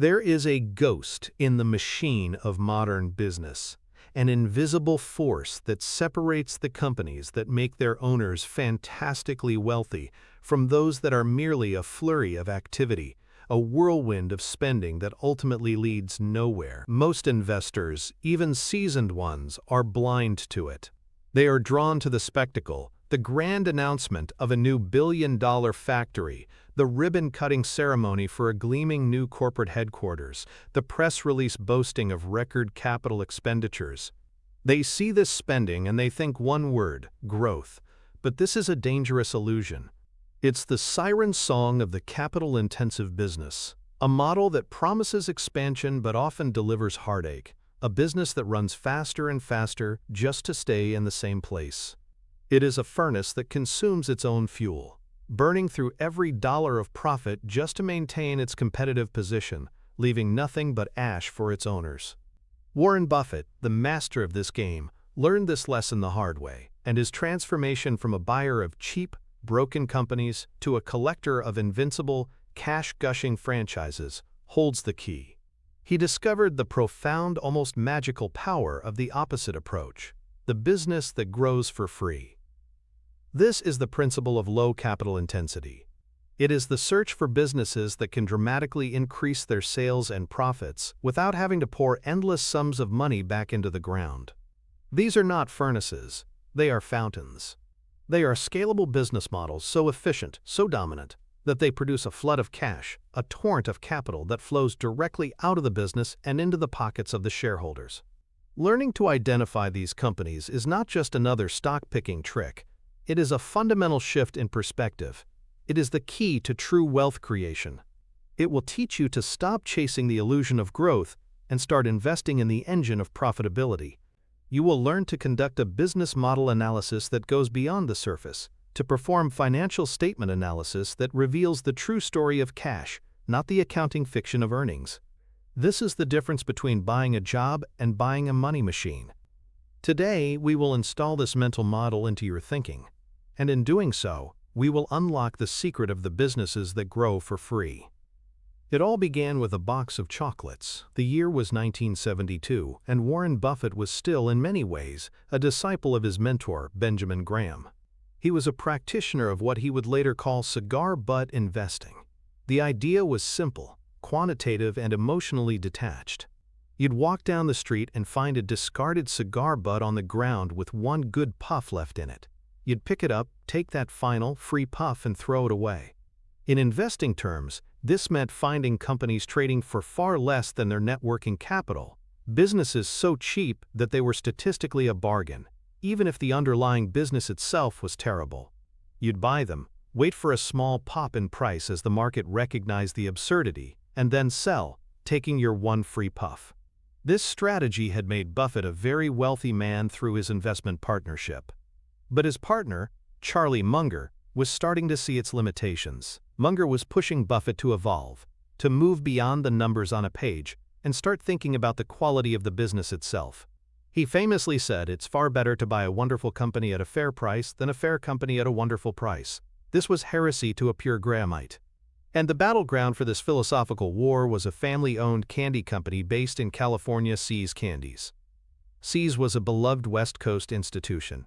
There is a ghost in the machine of modern business, an invisible force that separates the companies that make their owners fantastically wealthy from those that are merely a flurry of activity, a whirlwind of spending that ultimately leads nowhere. Most investors, even seasoned ones, are blind to it. They are drawn to the spectacle, the grand announcement of a new billion-dollar factory, the ribbon-cutting ceremony for a gleaming new corporate headquarters, the press release boasting of record capital expenditures. They see this spending and they think one word: growth. But this is a dangerous illusion. It's the siren song of the capital-intensive business, a model that promises expansion but often delivers heartache, a business that runs faster and faster just to stay in the same place. It is a furnace that consumes its own fuel, burning through every dollar of profit just to maintain its competitive position, leaving nothing but ash for its owners. Warren Buffett, the master of this game, learned this lesson the hard way, and his transformation from a buyer of cheap, broken companies to a collector of invincible, cash-gushing franchises holds the key. He discovered the profound, almost magical power of the opposite approach, the business that grows for free. This is the principle of low capital intensity. It is the search for businesses that can dramatically increase their sales and profits without having to pour endless sums of money back into the ground. These are not furnaces, they are fountains. They are scalable business models so efficient, so dominant, that they produce a flood of cash, a torrent of capital that flows directly out of the business and into the pockets of the shareholders. Learning to identify these companies is not just another stock-picking trick. It is a fundamental shift in perspective. It is the key to true wealth creation. It will teach you to stop chasing the illusion of growth and start investing in the engine of profitability. You will learn to conduct a business model analysis that goes beyond the surface, to perform financial statement analysis that reveals the true story of cash, not the accounting fiction of earnings. This is the difference between buying a job and buying a money machine. Today, we will install this mental model into your thinking. And in doing so, we will unlock the secret of the businesses that grow for free. It all began with a box of chocolates. The year was 1972, and Warren Buffett was still, in many ways, a disciple of his mentor, Benjamin Graham. He was a practitioner of what he would later call cigar butt investing. The idea was simple, quantitative, and emotionally detached. You'd walk down the street and find a discarded cigar butt on the ground with one good puff left in it. You'd pick it up, take that final, free puff and throw it away. In investing terms, this meant finding companies trading for far less than their net working capital, businesses so cheap that they were statistically a bargain, even if the underlying business itself was terrible. You'd buy them, wait for a small pop in price as the market recognized the absurdity, and then sell, taking your one free puff. This strategy had made Buffett a very wealthy man through his investment partnership. But his partner, Charlie Munger, was starting to see its limitations. Munger was pushing Buffett to evolve, to move beyond the numbers on a page and start thinking about the quality of the business itself. He famously said, "It's far better to buy a wonderful company at a fair price than a fair company at a wonderful price." This was heresy to a pure Grahamite. And the battleground for this philosophical war was a family-owned candy company based in California, See's Candies. See's was a beloved West Coast institution.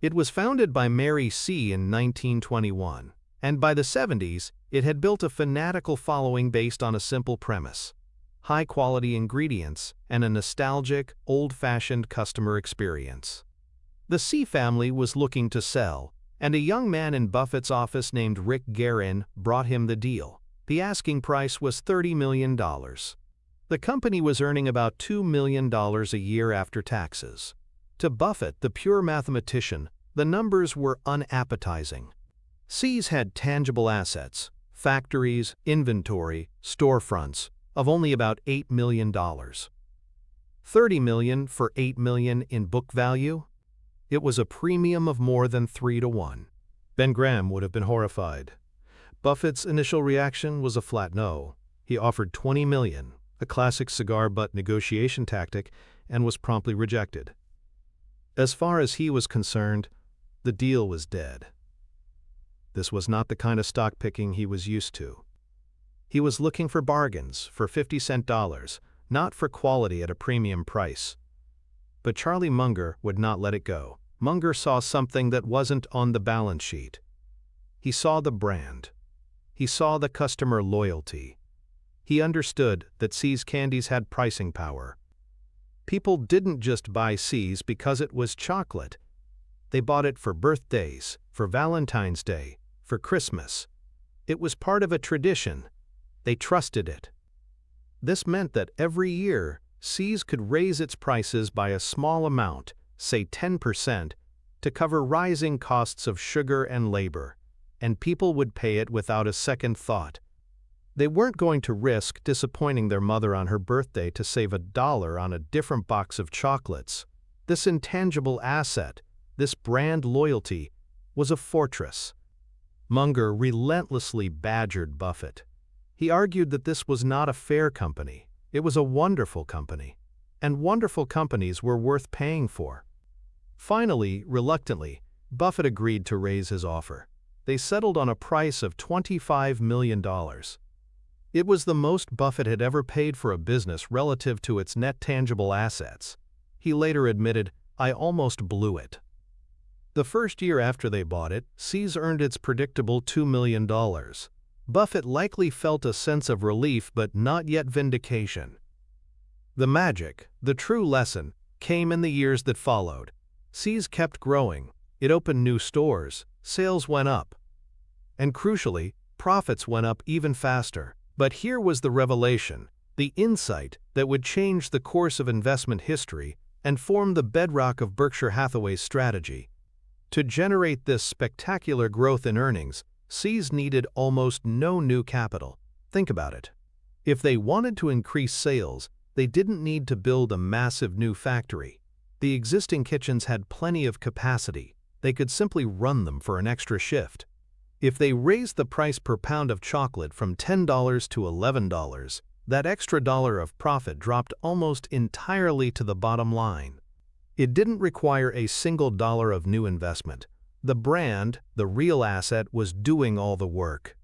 It was founded by Mary See in 1921, and by the 70s, it had built a fanatical following based on a simple premise: high-quality ingredients and a nostalgic, old-fashioned customer experience. The See family was looking to sell, and a young man in Buffett's office named Rick Guerin brought him the deal. The asking price was $30 million. The company was earning about $2 million a year after taxes. To Buffett, the pure mathematician, the numbers were unappetizing. See's had tangible assets, factories, inventory, storefronts, of only about $8 million. $30 million for $8 million in book value? It was a premium of more than 3 to 1. Ben Graham would have been horrified. Buffett's initial reaction was a flat no. He offered $20 million, a classic cigar butt negotiation tactic, and was promptly rejected. As far as he was concerned, the deal was dead. This was not the kind of stock picking he was used to. He was looking for bargains, for 50-cent dollars, not for quality at a premium price. But Charlie Munger would not let it go. Munger saw something that wasn't on the balance sheet. He saw the brand. He saw the customer loyalty. He understood that See's Candies had pricing power. People didn't just buy See's because it was chocolate. They bought it for birthdays, for Valentine's Day, for Christmas. It was part of a tradition. They trusted it. This meant that every year, See's could raise its prices by a small amount, say 10%, to cover rising costs of sugar and labor, and people would pay it without a second thought. They weren't going to risk disappointing their mother on her birthday to save $1 on a different box of chocolates. This intangible asset, this brand loyalty, was a fortress. Munger relentlessly badgered Buffett. He argued that this was not a fair company. It was a wonderful company, and wonderful companies were worth paying for. Finally, reluctantly, Buffett agreed to raise his offer. They settled on a price of $25 million. It was the most Buffett had ever paid for a business relative to its net tangible assets. He later admitted, "I almost blew it." The first year after they bought it, See's earned its predictable $2 million. Buffett likely felt a sense of relief but not yet vindication. The magic, the true lesson, came in the years that followed. See's kept growing. It opened new stores, sales went up. And crucially, profits went up even faster. But here was the revelation, the insight that would change the course of investment history and form the bedrock of Berkshire Hathaway's strategy. To generate this spectacular growth in earnings, See's needed almost no new capital. Think about it. If they wanted to increase sales, they didn't need to build a massive new factory. The existing kitchens had plenty of capacity. They could simply run them for an extra shift. If they raised the price per pound of chocolate from $10 to $11, that extra dollar of profit dropped almost entirely to the bottom line. It didn't require a single dollar of new investment. The brand, the real asset, was doing all the work.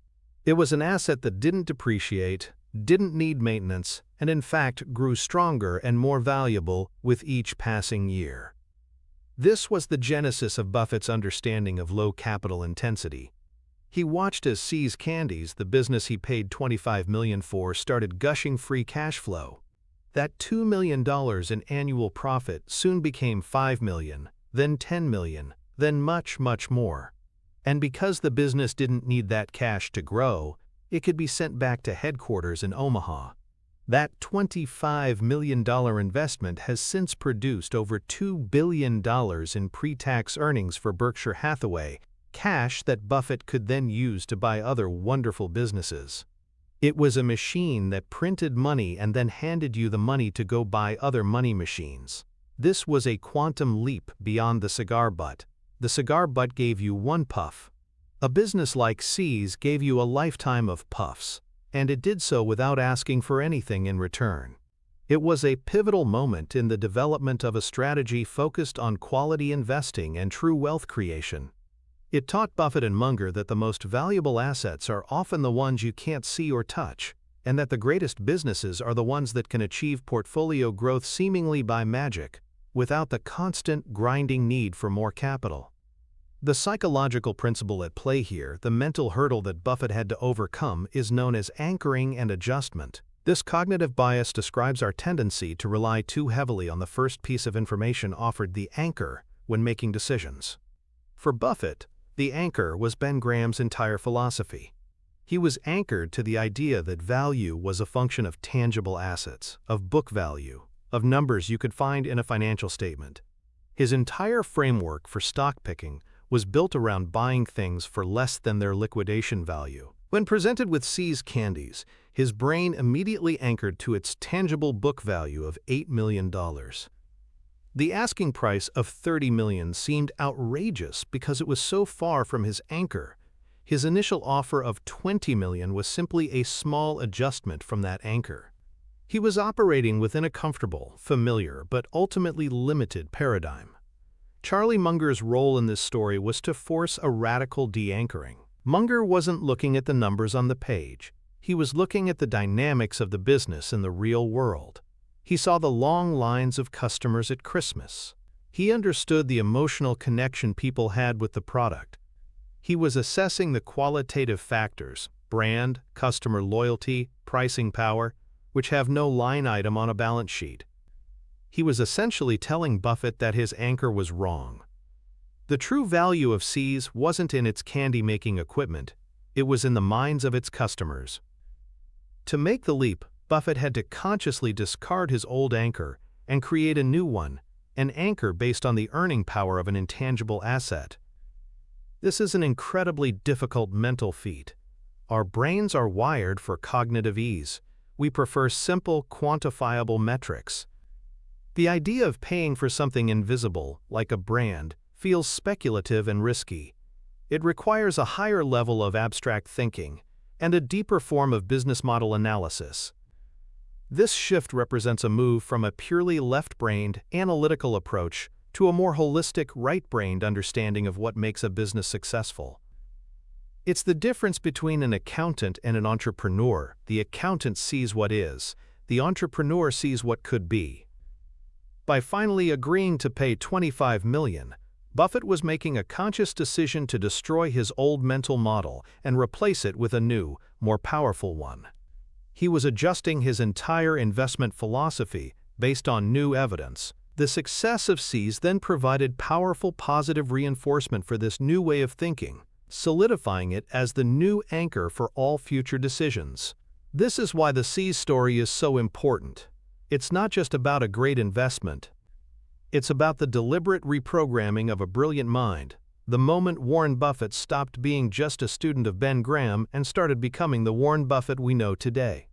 It was an asset that didn't depreciate, didn't need maintenance, and in fact grew stronger and more valuable with each passing year. This was the genesis of Buffett's understanding of low capital intensity. He watched as See's Candies, the business he paid $25 million for, started gushing free cash flow. That $2 million in annual profit soon became $5 million, then $10 million, then much, much more. And because the business didn't need that cash to grow, it could be sent back to headquarters in Omaha. That $25 million investment has since produced over $2 billion in pre-tax earnings for Berkshire Hathaway, cash that Buffett could then use to buy other wonderful businesses. It was a machine that printed money and then handed you the money to go buy other money machines. This was a quantum leap beyond the cigar butt. The cigar butt gave you one puff. A business like See's gave you a lifetime of puffs, and it did so without asking for anything in return. It was a pivotal moment in the development of a strategy focused on quality investing and true wealth creation. It taught Buffett and Munger that the most valuable assets are often the ones you can't see or touch, and that the greatest businesses are the ones that can achieve portfolio growth seemingly by magic, without the constant, grinding need for more capital. The psychological principle at play here, the mental hurdle that Buffett had to overcome, is known as anchoring and adjustment. This cognitive bias describes our tendency to rely too heavily on the first piece of information offered, the anchor, when making decisions. For Buffett, the anchor was Ben Graham's entire philosophy. He was anchored to the idea that value was a function of tangible assets, of book value, of numbers you could find in a financial statement. His entire framework for stock picking was built around buying things for less than their liquidation value. When presented with See's Candies, his brain immediately anchored to its tangible book value of $8 million. The asking price of $30 million seemed outrageous because it was so far from his anchor. His initial offer of $20 million was simply a small adjustment from that anchor. He was operating within a comfortable, familiar, but ultimately limited paradigm. Charlie Munger's role in this story was to force a radical de-anchoring. Munger wasn't looking at the numbers on the page. He was looking at the dynamics of the business in the real world. He saw the long lines of customers at Christmas. He understood the emotional connection people had with the product. He was assessing the qualitative factors, brand, customer loyalty, pricing power, which have no line item on a balance sheet. He was essentially telling Buffett that his anchor was wrong. The true value of See's wasn't in its candy-making equipment, it was in the minds of its customers. To make the leap, Buffett had to consciously discard his old anchor and create a new one, an anchor based on the earning power of an intangible asset. This is an incredibly difficult mental feat. Our brains are wired for cognitive ease. We prefer simple, quantifiable metrics. The idea of paying for something invisible, like a brand, feels speculative and risky. It requires a higher level of abstract thinking and a deeper form of business model analysis. This shift represents a move from a purely left-brained, analytical approach to a more holistic, right-brained understanding of what makes a business successful. It's the difference between an accountant and an entrepreneur. The accountant sees what is, the entrepreneur sees what could be. By finally agreeing to pay $25 million, Buffett was making a conscious decision to destroy his old mental model and replace it with a new, more powerful one. He was adjusting his entire investment philosophy based on new evidence. The success of See's then provided powerful positive reinforcement for this new way of thinking, solidifying it as the new anchor for all future decisions. This is why the See's story is so important. It's not just about a great investment. It's about the deliberate reprogramming of a brilliant mind, the moment Warren Buffett stopped being just a student of Ben Graham and started becoming the Warren Buffett we know today.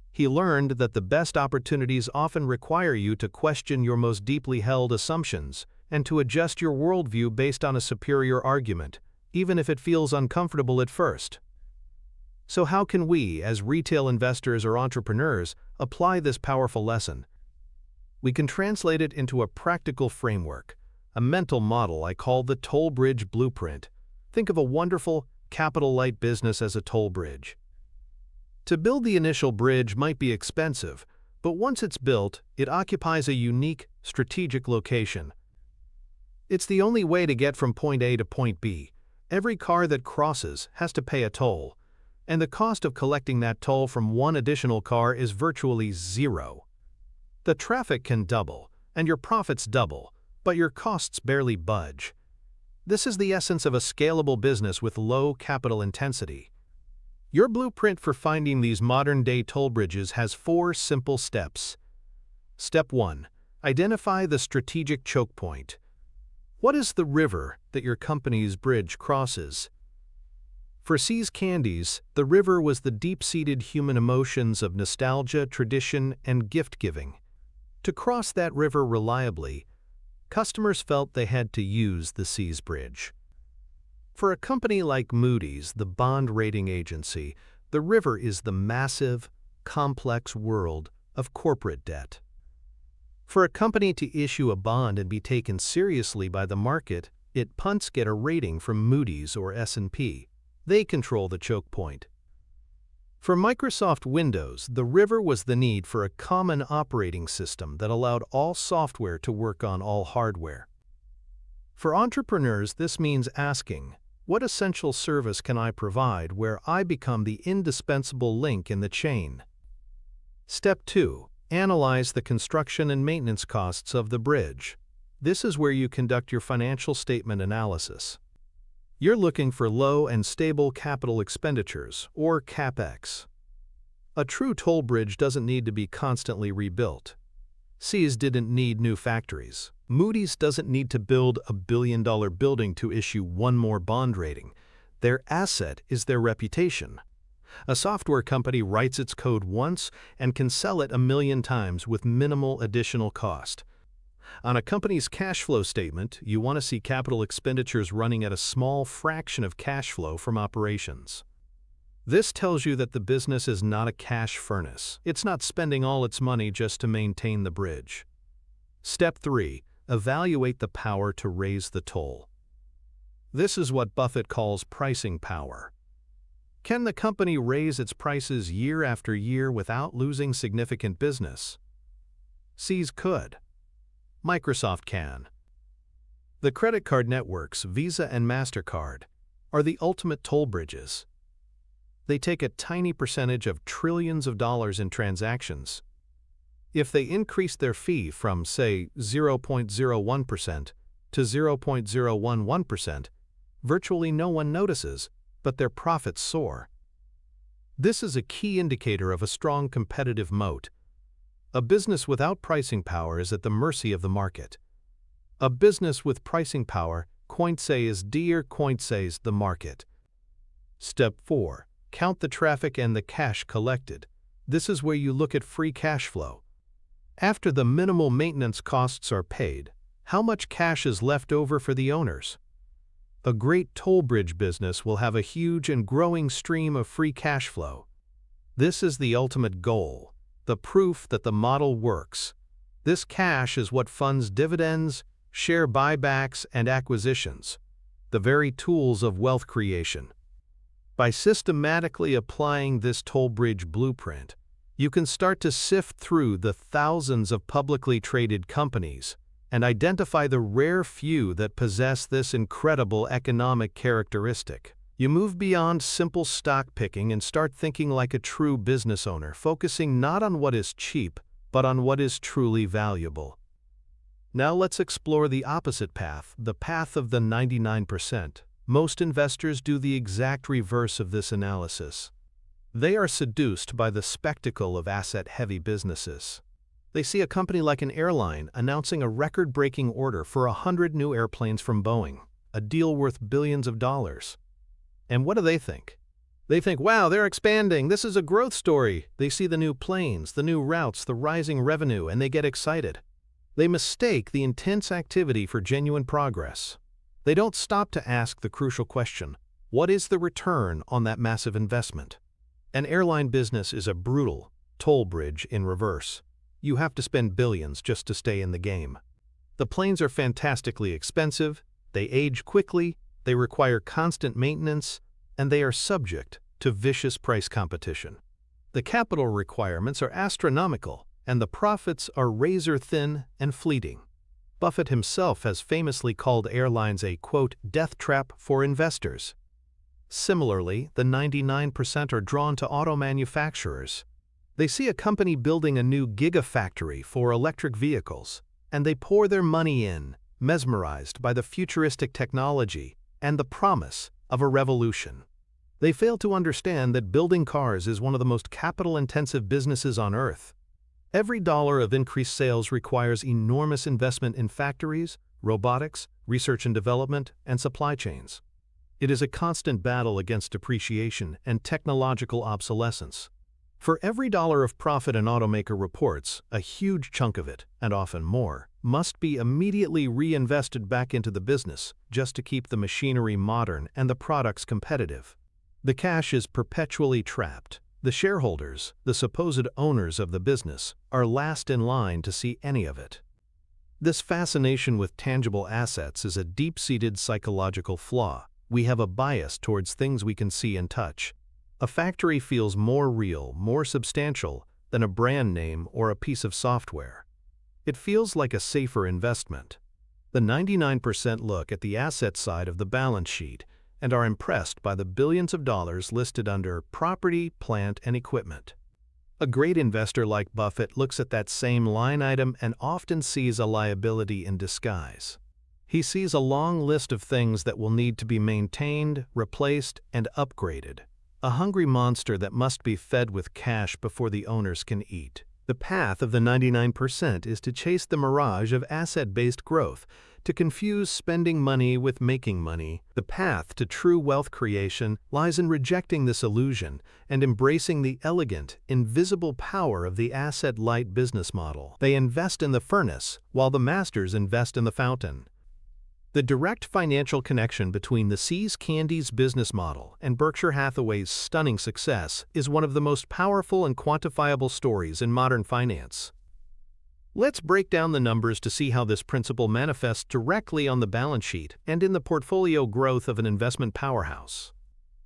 He learned that the best opportunities often require you to question your most deeply held assumptions and to adjust your worldview based on a superior argument, even if it feels uncomfortable at first. So how can we, as retail investors or entrepreneurs, apply this powerful lesson? We can translate it into a practical framework, a mental model I call the toll bridge blueprint. Think of a wonderful, capital-light business as a toll bridge. To build the initial bridge might be expensive, but once it's built, it occupies a unique, strategic location. It's the only way to get from point A to point B. Every car that crosses has to pay a toll, and the cost of collecting that toll from one additional car is virtually zero. The traffic can double, and your profits double, but your costs barely budge. This is the essence of a scalable business with low capital intensity. Your blueprint for finding these modern-day toll bridges has 4 simple steps. Step 1. Identify the strategic choke point. What is the river that your company's bridge crosses? For See's Candies, the river was the deep-seated human emotions of nostalgia, tradition, and gift-giving. To cross that river reliably, customers felt they had to use the See's bridge. For a company like Moody's, the bond rating agency, the river is the massive, complex world of corporate debt. For a company to issue a bond and be taken seriously by the market, it must get a rating from Moody's or S&P. They control the choke point. For Microsoft Windows, the river was the need for a common operating system that allowed all software to work on all hardware. For entrepreneurs, this means asking, what essential service can I provide where I become the indispensable link in the chain? Step 2. Analyze the construction and maintenance costs of the bridge. This is where you conduct your financial statement analysis. You're looking for low and stable capital expenditures, or CapEx. A true toll bridge doesn't need to be constantly rebuilt. See's didn't need new factories. Moody's doesn't need to build a billion-dollar building to issue one more bond rating. Their asset is their reputation. A software company writes its code once and can sell it 1,000,000 times with minimal additional cost. On a company's cash flow statement, you want to see capital expenditures running at a small fraction of cash flow from operations. This tells you that the business is not a cash furnace. It's not spending all its money just to maintain the bridge. Step 3. Evaluate the power to raise the toll. This is what Buffett calls pricing power. Can the company raise its prices year after year without losing significant business? C's could. Microsoft can. The credit card networks, Visa and MasterCard, are the ultimate toll bridges. They take a tiny percentage of trillions of dollars in transactions. If they increase their fee from, say, 0.01% to 0.011%, virtually no one notices, but their profits soar. This is a key indicator of a strong competitive moat. A business without pricing power is at the mercy of the market. A business with pricing power, is the market. Step 4. Count the traffic and the cash collected. This is where you look at free cash flow. After the minimal maintenance costs are paid, how much cash is left over for the owners? A great toll bridge business will have a huge and growing stream of free cash flow. This is the ultimate goal, the proof that the model works. This cash is what funds dividends, share buybacks, and acquisitions, the very tools of wealth creation. By systematically applying this toll bridge blueprint, you can start to sift through the thousands of publicly traded companies and identify the rare few that possess this incredible economic characteristic. You move beyond simple stock picking and start thinking like a true business owner, focusing not on what is cheap, but on what is truly valuable. Now let's explore the opposite path, the path of the 99%. Most investors do the exact reverse of this analysis. They are seduced by the spectacle of asset-heavy businesses. They see a company like an airline announcing a record-breaking order for 100 new airplanes from Boeing, a deal worth billions of dollars. And what do they think? They think, wow, they're expanding, this is a growth story. They see the new planes, the new routes, the rising revenue, and they get excited. They mistake the intense activity for genuine progress. They don't stop to ask the crucial question, what is the return on that massive investment? An airline business is a brutal toll bridge in reverse. You have to spend billions just to stay in the game. The planes are fantastically expensive, they age quickly, they require constant maintenance, and they are subject to vicious price competition. The capital requirements are astronomical, and the profits are razor-thin and fleeting. Buffett himself has famously called airlines a, quote, death trap for investors. Similarly, the 99% are drawn to auto manufacturers. They see a company building a new gigafactory for electric vehicles, and they pour their money in, mesmerized by the futuristic technology and the promise of a revolution. They fail to understand that building cars is one of the most capital-intensive businesses on Earth. Every dollar of increased sales requires enormous investment in factories, robotics, research and development, and supply chains. It is a constant battle against depreciation and technological obsolescence. For every dollar of profit an automaker reports, a huge chunk of it, and often more, must be immediately reinvested back into the business just to keep the machinery modern and the products competitive. The cash is perpetually trapped. The shareholders, the supposed owners of the business, are last in line to see any of it. This fascination with tangible assets is a deep-seated psychological flaw. We have a bias towards things we can see and touch. A factory feels more real, more substantial than a brand name or a piece of software. It feels like a safer investment. The 99% look at the asset side of the balance sheet and are impressed by the billions of dollars listed under property, plant, and equipment. A great investor like Buffett looks at that same line item and often sees a liability in disguise. He sees a long list of things that will need to be maintained, replaced, and upgraded. A hungry monster that must be fed with cash before the owners can eat. The path of the 99% is to chase the mirage of asset-based growth, to confuse spending money with making money. The path to true wealth creation lies in rejecting this illusion and embracing the elegant, invisible power of the asset-light business model. They invest in the furnace, while the masters invest in the fountain. The direct financial connection between the See's Candies business model and Berkshire Hathaway's stunning success is one of the most powerful and quantifiable stories in modern finance. Let's break down the numbers to see how this principle manifests directly on the balance sheet and in the portfolio growth of an investment powerhouse.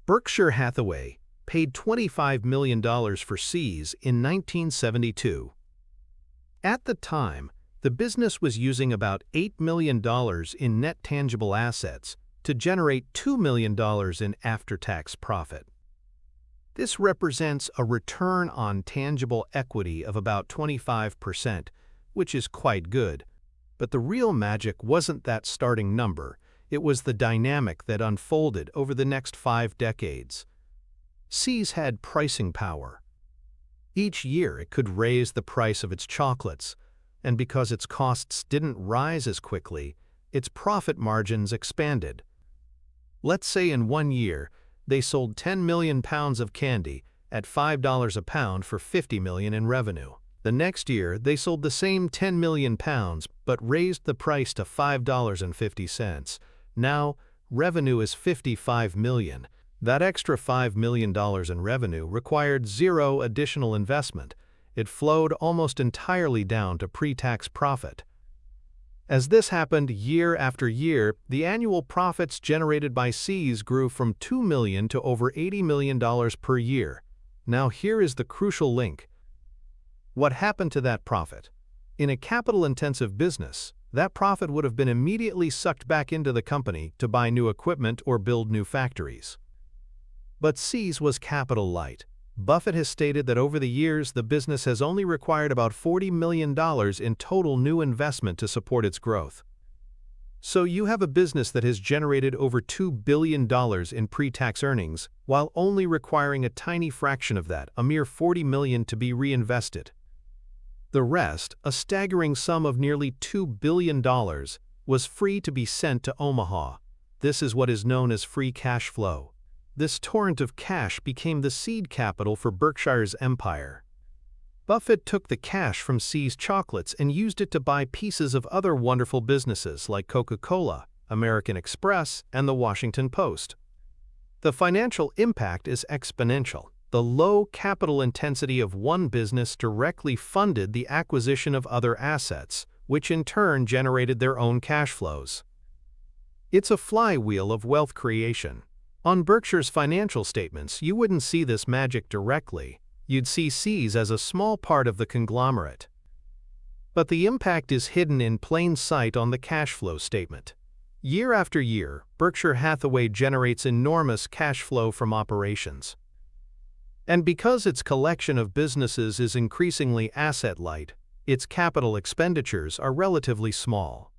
Berkshire Hathaway, paid $25 million for See's in 1972. At the time, the business was using about $8 million in net tangible assets to generate $2 million in after-tax profit. This represents a return on tangible equity of about 25%, which is quite good. But the real magic wasn't that starting number, it was the dynamic that unfolded over the next 5 decades. See's had pricing power. Each year it could raise the price of its chocolates, and because its costs didn't rise as quickly, its profit margins expanded. Let's say in 1 year, they sold 10 million pounds of candy at $5 a pound for $50 million in revenue. The next year, they sold the same 10 million pounds but raised the price to $5.50. Now, revenue is $55 million. That extra $5 million in revenue required zero additional investment. It flowed almost entirely down to pre-tax profit. As this happened year after year, the annual profits generated by See's grew from $2 million to over $80 million per year. Now here is the crucial link. What happened to that profit? In a capital-intensive business, that profit would have been immediately sucked back into the company to buy new equipment or build new factories. But See's was capital light. Buffett has stated that over the years, the business has only required about $40 million in total new investment to support its growth. So you have a business that has generated over $2 billion in pre-tax earnings, while only requiring a tiny fraction of that, a mere $40 million, to be reinvested. The rest, a staggering sum of nearly $2 billion, was free to be sent to Omaha. This is what is known as free cash flow. This torrent of cash became the seed capital for Berkshire's empire. Buffett took the cash from See's chocolates and used it to buy pieces of other wonderful businesses like Coca-Cola, American Express, and the Washington Post. The financial impact is exponential. The low capital intensity of one business directly funded the acquisition of other assets, which in turn generated their own cash flows. It's a flywheel of wealth creation. On Berkshire's financial statements, you wouldn't see this magic directly. You'd see See's as a small part of the conglomerate. But the impact is hidden in plain sight on the cash flow statement. Year after year, Berkshire Hathaway generates enormous cash flow from operations. And because its collection of businesses is increasingly asset-light, its capital expenditures are relatively small.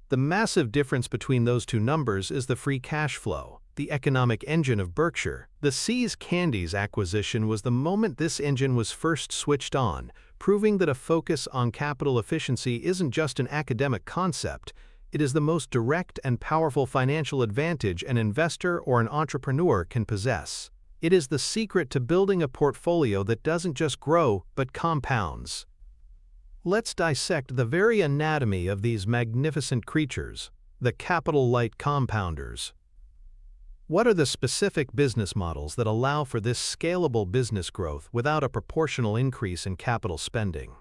The massive difference between those two numbers is the free cash flow, the economic engine of Berkshire. The See's Candies acquisition was the moment this engine was first switched on, proving that a focus on capital efficiency isn't just an academic concept, it is the most direct and powerful financial advantage an investor or an entrepreneur can possess. It is the secret to building a portfolio that doesn't just grow, but compounds. Let's dissect the very anatomy of these magnificent creatures, the capital-light compounders. What are the specific business models that allow for this scalable business growth without a proportional increase in capital spending?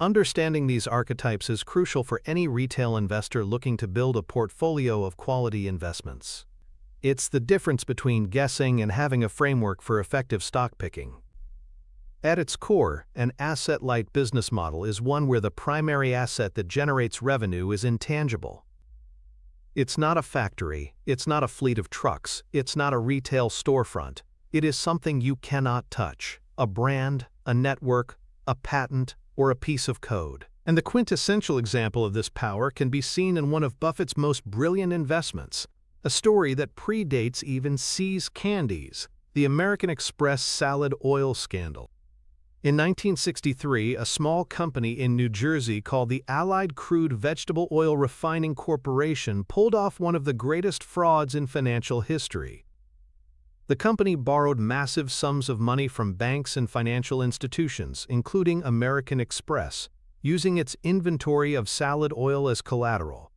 Understanding these archetypes is crucial for any retail investor looking to build a portfolio of quality investments. It's the difference between guessing and having a framework for effective stock picking. At its core, an asset-light business model is one where the primary asset that generates revenue is intangible. It's not a factory, it's not a fleet of trucks, it's not a retail storefront. It is something you cannot touch: a brand, a network, a patent, or a piece of code. And the quintessential example of this power can be seen in one of Buffett's most brilliant investments, a story that predates even See's Candies, the American Express salad oil scandal. In 1963, a small company in New Jersey called the Allied Crude Vegetable Oil Refining Corporation pulled off one of the greatest frauds in financial history. The company borrowed massive sums of money from banks and financial institutions, including American Express, using its inventory of salad oil as collateral.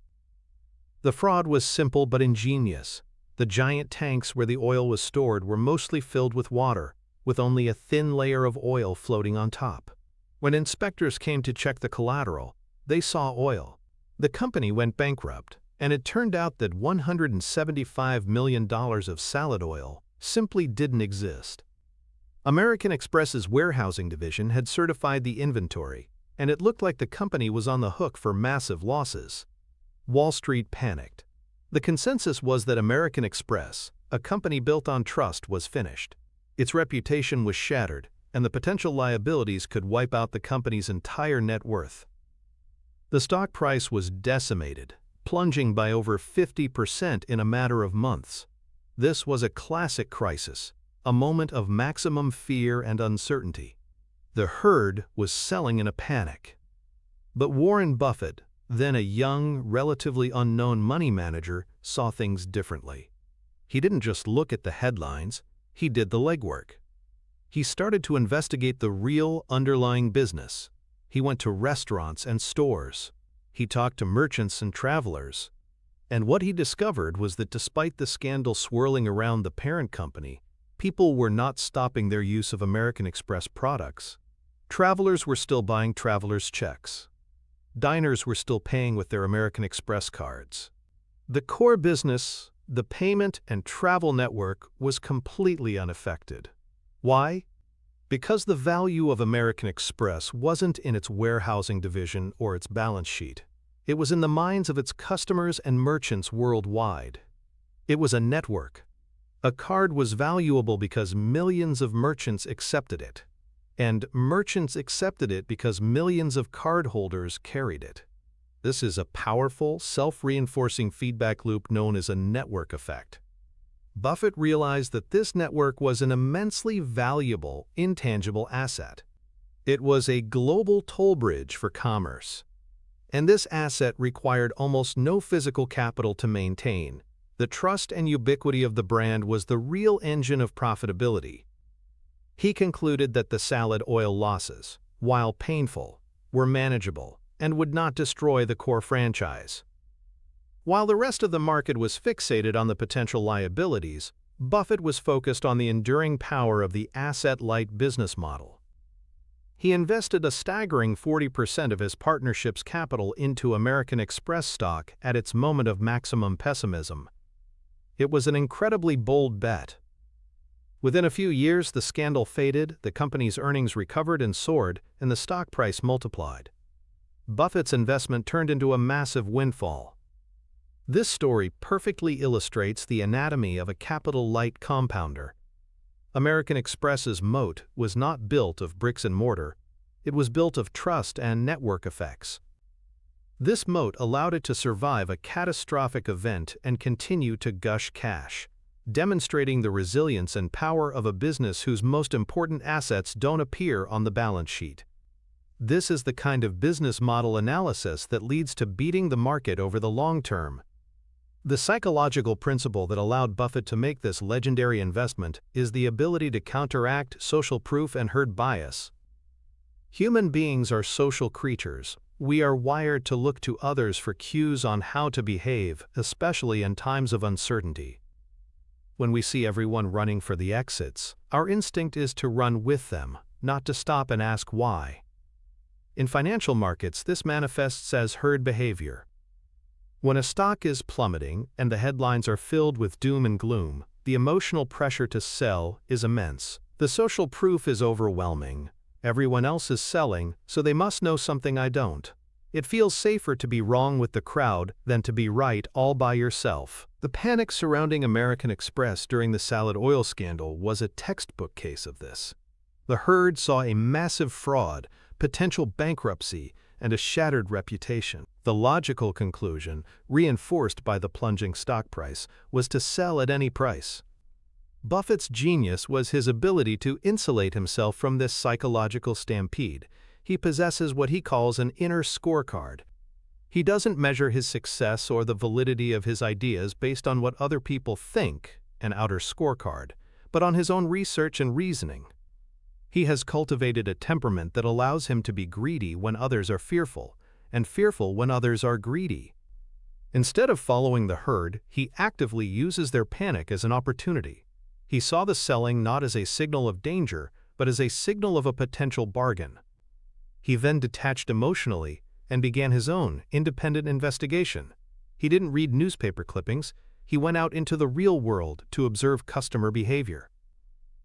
The fraud was simple but ingenious. The giant tanks where the oil was stored were mostly filled with water, with only a thin layer of oil floating on top. When inspectors came to check the collateral, they saw oil. The company went bankrupt, and it turned out that $175 million of salad oil simply didn't exist. American Express's warehousing division had certified the inventory, and it looked like the company was on the hook for massive losses. Wall Street panicked. The consensus was that American Express, a company built on trust, was finished. Its reputation was shattered, and the potential liabilities could wipe out the company's entire net worth. The stock price was decimated, plunging by over 50% in a matter of months. This was a classic crisis, a moment of maximum fear and uncertainty. The herd was selling in a panic. But Warren Buffett, then a young, relatively unknown money manager, saw things differently. He didn't just look at the headlines, he did the legwork. He started to investigate the real underlying business. He went to restaurants and stores. He talked to merchants and travelers. And what he discovered was that despite the scandal swirling around the parent company, people were not stopping their use of American Express products. Travelers were still buying travelers' checks. Diners were still paying with their American Express cards. The core business, the payment and travel network, was completely unaffected. Why? Because the value of American Express wasn't in its warehousing division or its balance sheet. It was in the minds of its customers and merchants worldwide. It was a network. A card was valuable because millions of merchants accepted it. And merchants accepted it because millions of cardholders carried it. This is a powerful, self-reinforcing feedback loop known as a network effect. Buffett realized that this network was an immensely valuable, intangible asset. It was a global toll bridge for commerce. And this asset required almost no physical capital to maintain. The trust and ubiquity of the brand was the real engine of profitability. He concluded that the salad oil losses, while painful, were manageable and would not destroy the core franchise. While the rest of the market was fixated on the potential liabilities, Buffett was focused on the enduring power of the asset-light business model. He invested a staggering 40% of his partnership's capital into American Express stock at its moment of maximum pessimism. It was an incredibly bold bet. Within a few years, the scandal faded, the company's earnings recovered and soared, and the stock price multiplied. Buffett's investment turned into a massive windfall. This story perfectly illustrates the anatomy of a capital-light compounder. American Express's moat was not built of bricks and mortar, it was built of trust and network effects. This moat allowed it to survive a catastrophic event and continue to gush cash, demonstrating the resilience and power of a business whose most important assets don't appear on the balance sheet. This is the kind of business model analysis that leads to beating the market over the long term. The psychological principle that allowed Buffett to make this legendary investment is the ability to counteract social proof and herd bias. Human beings are social creatures. We are wired to look to others for cues on how to behave, especially in times of uncertainty. When we see everyone running for the exits, our instinct is to run with them, not to stop and ask why. In financial markets, this manifests as herd behavior. When a stock is plummeting and the headlines are filled with doom and gloom, the emotional pressure to sell is immense. The social proof is overwhelming. Everyone else is selling, so they must know something I don't. It feels safer to be wrong with the crowd than to be right all by yourself. The panic surrounding American Express during the salad oil scandal was a textbook case of this. The herd saw a massive fraud, potential bankruptcy, and a shattered reputation. The logical conclusion, reinforced by the plunging stock price, was to sell at any price. Buffett's genius was his ability to insulate himself from this psychological stampede. He possesses what he calls an inner scorecard. He doesn't measure his success or the validity of his ideas based on what other people think, an outer scorecard, but on his own research and reasoning. He has cultivated a temperament that allows him to be greedy when others are fearful, and fearful when others are greedy. Instead of following the herd, he actively uses their panic as an opportunity. He saw the selling not as a signal of danger, but as a signal of a potential bargain. He then detached emotionally and began his own independent investigation. He didn't read newspaper clippings. he went out into the real world to observe customer behavior.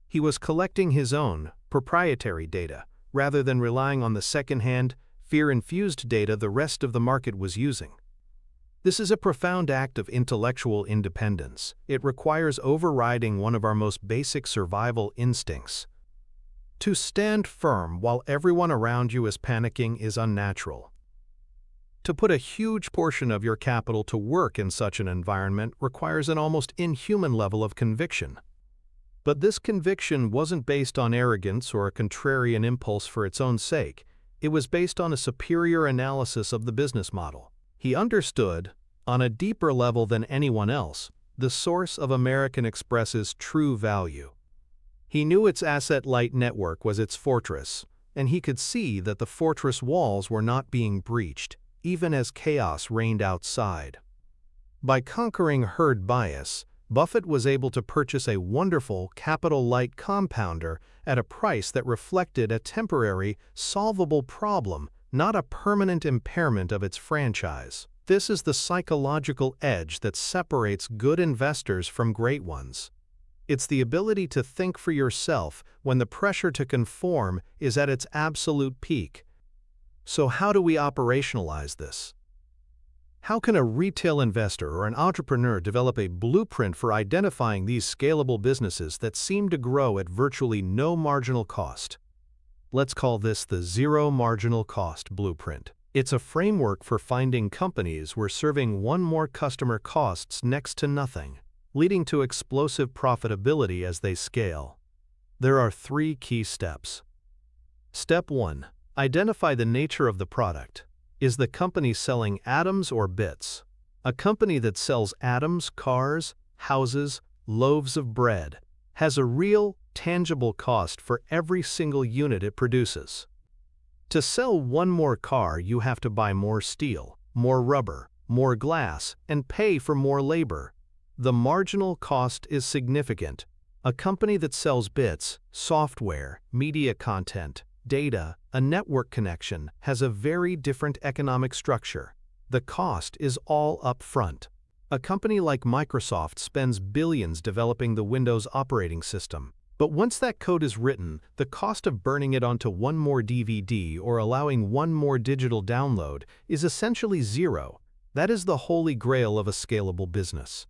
He was collecting his own, proprietary data, rather than relying on the second-hand, fear-infused data the rest of the market was using. This is a profound act of intellectual independence. It requires overriding one of our most basic survival instincts. To stand firm while everyone around you is panicking is unnatural. To put a huge portion of your capital to work in such an environment requires an almost inhuman level of conviction. But this conviction wasn't based on arrogance or a contrarian impulse for its own sake. It was based on a superior analysis of the business model. He understood, on a deeper level than anyone else, the source of American Express's true value. He knew its asset-light network was its fortress, and he could see that the fortress walls were not being breached, even as chaos reigned outside. By conquering herd bias, Buffett was able to purchase a wonderful, capital-light compounder at a price that reflected a temporary, solvable problem, not a permanent impairment of its franchise. This is the psychological edge that separates good investors from great ones. It's the ability to think for yourself when the pressure to conform is at its absolute peak. So how do we operationalize this? How can a retail investor or an entrepreneur develop a blueprint for identifying these scalable businesses that seem to grow at virtually no marginal cost? Let's call this the zero marginal cost blueprint. It's a framework for finding companies where serving one more customer costs next to nothing, leading to explosive profitability as they scale. There are 3 key steps. Step 1. Identify the nature of the product. Is the company selling atoms or bits? A company that sells atoms, cars, houses, loaves of bread, has a real, tangible cost for every single unit it produces. To sell one more car, you have to buy more steel, more rubber, more glass, and pay for more labor. The marginal cost is significant. A company that sells bits, software, media content, data, a network connection has a very different economic structure. The cost is all up front. A company like Microsoft spends billions developing the Windows operating system. But once that code is written, the cost of burning it onto one more DVD or allowing one more digital download is essentially zero. That is the holy grail of a scalable business.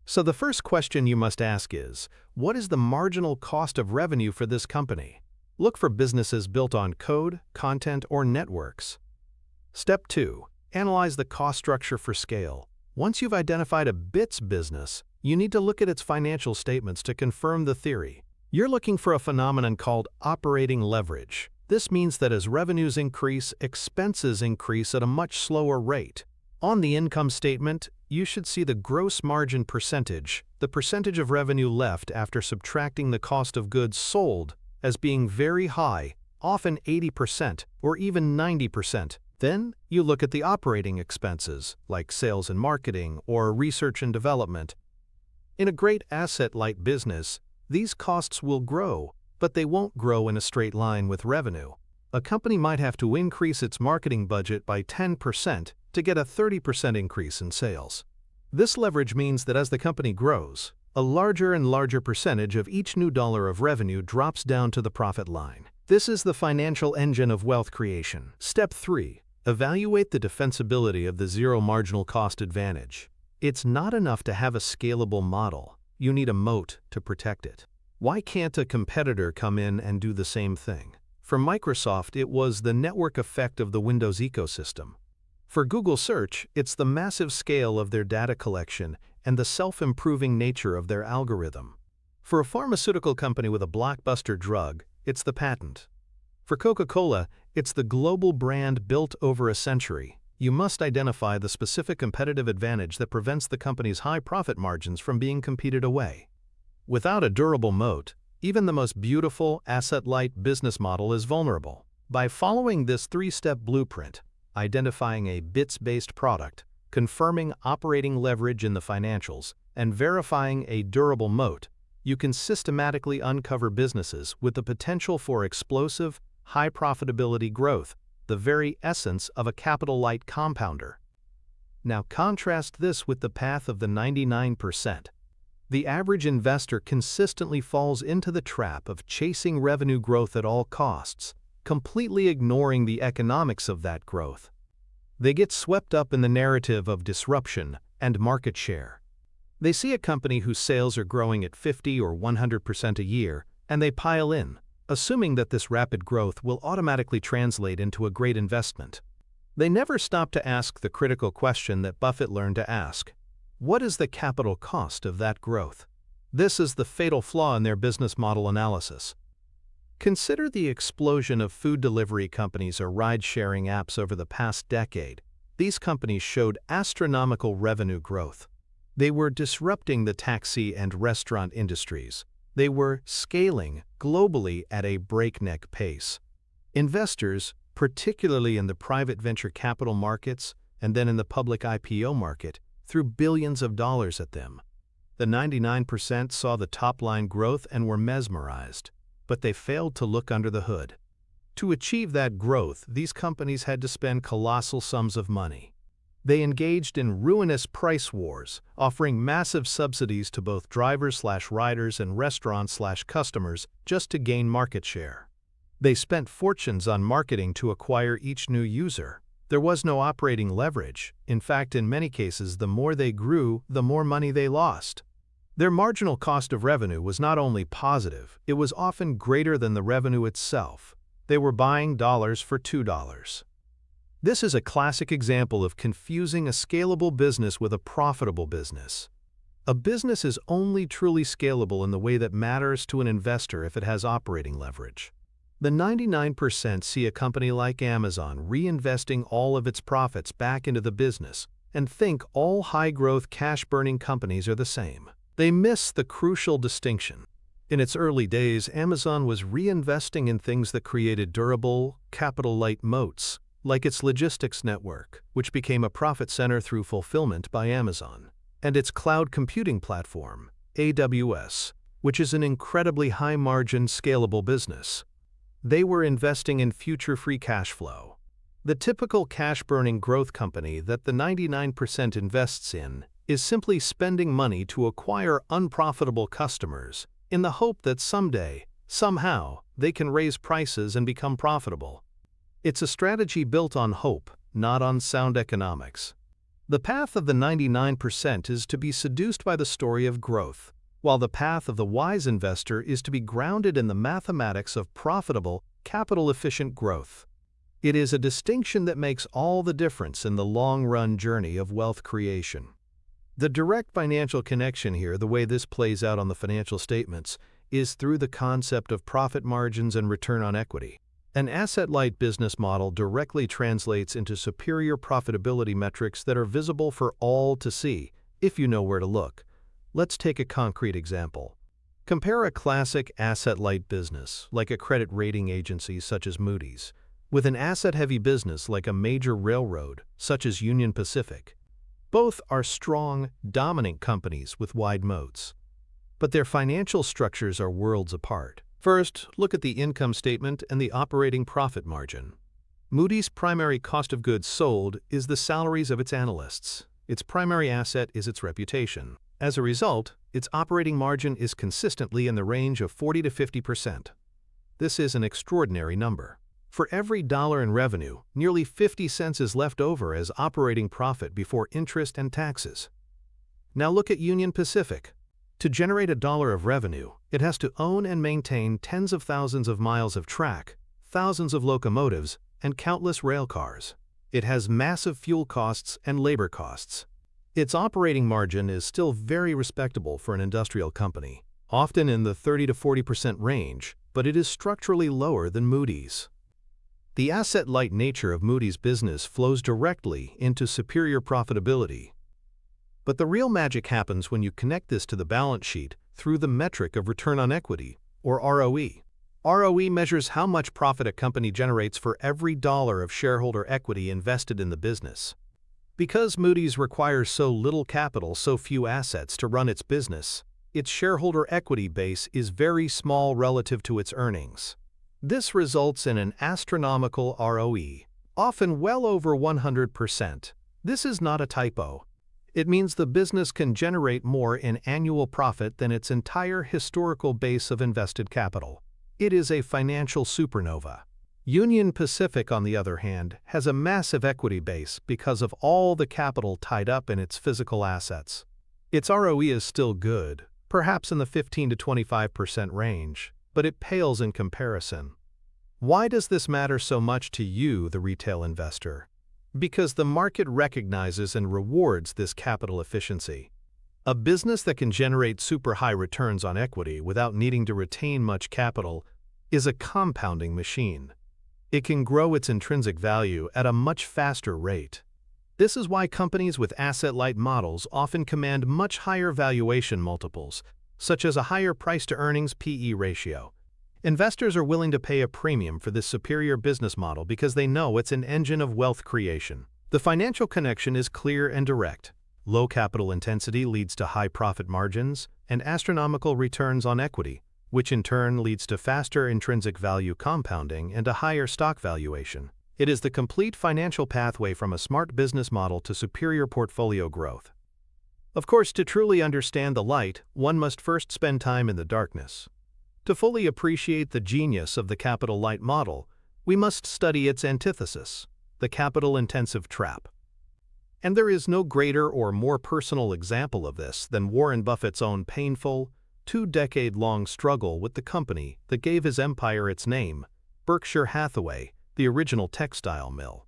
So the first question you must ask is, what is the marginal cost of revenue for this company? Look for businesses built on code, content, or networks. Step 2. Analyze the cost structure for scale. Once you've identified a bits business, you need to look at its financial statements to confirm the theory. You're looking for a phenomenon called operating leverage. This means that as revenues increase, expenses increase at a much slower rate. On the income statement, you should see the gross margin percentage, the percentage of revenue left after subtracting the cost of goods sold, as being very high, often 80% or even 90%. Then, you look at the operating expenses, like sales and marketing or research and development. In a great asset-light business, these costs will grow, but they won't grow in a straight line with revenue. A company might have to increase its marketing budget by 10% to get a 30% increase in sales. This leverage means that as the company grows, a larger and larger percentage of each new dollar of revenue drops down to the profit line. This is the financial engine of wealth creation. Step 3. Evaluate the defensibility of the zero marginal cost advantage. It's not enough to have a scalable model. You need a moat to protect it. Why can't a competitor come in and do the same thing? For Microsoft, it was the network effect of the Windows ecosystem. For Google Search, it's the massive scale of their data collection and the self-improving nature of their algorithm. For a pharmaceutical company with a blockbuster drug, it's the patent. For Coca-Cola, it's the global brand built over a century. You must identify the specific competitive advantage that prevents the company's high profit margins from being competed away. Without a durable moat, even the most beautiful, asset-light business model is vulnerable. By following this 3-step blueprint, identifying a bits-based product, confirming operating leverage in the financials, and verifying a durable moat, you can systematically uncover businesses with the potential for explosive, high profitability growth, the very essence of a capital-light compounder. Now contrast this with the path of the 99%. The average investor consistently falls into the trap of chasing revenue growth at all costs, completely ignoring the economics of that growth. They get swept up in the narrative of disruption and market share. They see a company whose sales are growing at 50 or 100% a year, and they pile in, assuming that this rapid growth will automatically translate into a great investment. They never stop to ask the critical question that Buffett learned to ask: what is the capital cost of that growth? This is the fatal flaw in their business model analysis. Consider the explosion of food delivery companies or ride-sharing apps over the past decade. These companies showed astronomical revenue growth. They were disrupting the taxi and restaurant industries. They were scaling globally at a breakneck pace. Investors, particularly in the private venture capital markets and then in the public IPO market, threw billions of dollars at them. The 99% saw the top-line growth and were mesmerized, but they failed to look under the hood. To achieve that growth, these companies had to spend colossal sums of money. They engaged in ruinous price wars, offering massive subsidies to both drivers/riders and restaurants/customers just to gain market share. They spent fortunes on marketing to acquire each new user. There was no operating leverage. In fact, in many cases, the more they grew, the more money they lost. Their marginal cost of revenue was not only positive, it was often greater than the revenue itself. They were buying dollars for $2. This is a classic example of confusing a scalable business with a profitable business. A business is only truly scalable in the way that matters to an investor if it has operating leverage. The 99% see a company like Amazon reinvesting all of its profits back into the business and think all high-growth, cash-burning companies are the same. They miss the crucial distinction. In its early days, Amazon was reinvesting in things that created durable, capital-light moats, like its logistics network, which became a profit center through fulfillment by Amazon, and its cloud computing platform, AWS, which is an incredibly high-margin, scalable business. They were investing in future free cash flow. The typical cash-burning growth company that the 99% invests in is simply spending money to acquire unprofitable customers in the hope that someday, somehow, they can raise prices and become profitable. It's a strategy built on hope, not on sound economics. The path of the 99% is to be seduced by the story of growth, while the path of the wise investor is to be grounded in the mathematics of profitable, capital-efficient growth. It is a distinction that makes all the difference in the long-run journey of wealth creation. The direct financial connection here, the way this plays out on the financial statements, is through the concept of profit margins and return on equity. An asset-light business model directly translates into superior profitability metrics that are visible for all to see, if you know where to look. Let's take a concrete example. Compare a classic asset-light business, like a credit rating agency such as Moody's, with an asset-heavy business like a major railroad, such as Union Pacific. Both are strong, dominant companies with wide moats. But their financial structures are worlds apart. First, look at the income statement and the operating profit margin. Moody's primary cost of goods sold is the salaries of its analysts. Its primary asset is its reputation. As a result, its operating margin is consistently in the range of 40 to 50%. This is an extraordinary number. For every dollar in revenue, nearly 50 cents is left over as operating profit before interest and taxes. Now look at Union Pacific. To generate $1 of revenue, it has to own and maintain tens of thousands of miles of track, thousands of locomotives, and countless rail cars. It has massive fuel costs and labor costs. Its operating margin is still very respectable for an industrial company, often in the 30 to 40% range, but it is structurally lower than Moody's. The asset-light nature of Moody's business flows directly into superior profitability. But the real magic happens when you connect this to the balance sheet through the metric of return on equity, or ROE. ROE measures how much profit a company generates for every dollar of shareholder equity invested in the business. Because Moody's requires so little capital, so few assets to run its business, its shareholder equity base is very small relative to its earnings. This results in an astronomical ROE, often well over 100%. This is not a typo. It means the business can generate more in annual profit than its entire historical base of invested capital. It is a financial supernova. Union Pacific, on the other hand, has a massive equity base because of all the capital tied up in its physical assets. Its ROE is still good, perhaps in the 15 to 25% range, but it pales in comparison. Why does this matter so much to you, the retail investor? Because the market recognizes and rewards this capital efficiency. A business that can generate super high returns on equity without needing to retain much capital is a compounding machine. It can grow its intrinsic value at a much faster rate. This is why companies with asset-light models often command much higher valuation multiples, such as a higher price-to-earnings (PE) ratio. Investors are willing to pay a premium for this superior business model because they know it's an engine of wealth creation. The financial connection is clear and direct. Low capital intensity leads to high profit margins and astronomical returns on equity, which in turn leads to faster intrinsic value compounding and a higher stock valuation. It is the complete financial pathway from a smart business model to superior portfolio growth. Of course, to truly understand the light, one must first spend time in the darkness. To fully appreciate the genius of the capital-light model, we must study its antithesis, the capital-intensive trap. And there is no greater or more personal example of this than Warren Buffett's own painful, 2-decade-long struggle with the company that gave his empire its name, Berkshire Hathaway, the original textile mill.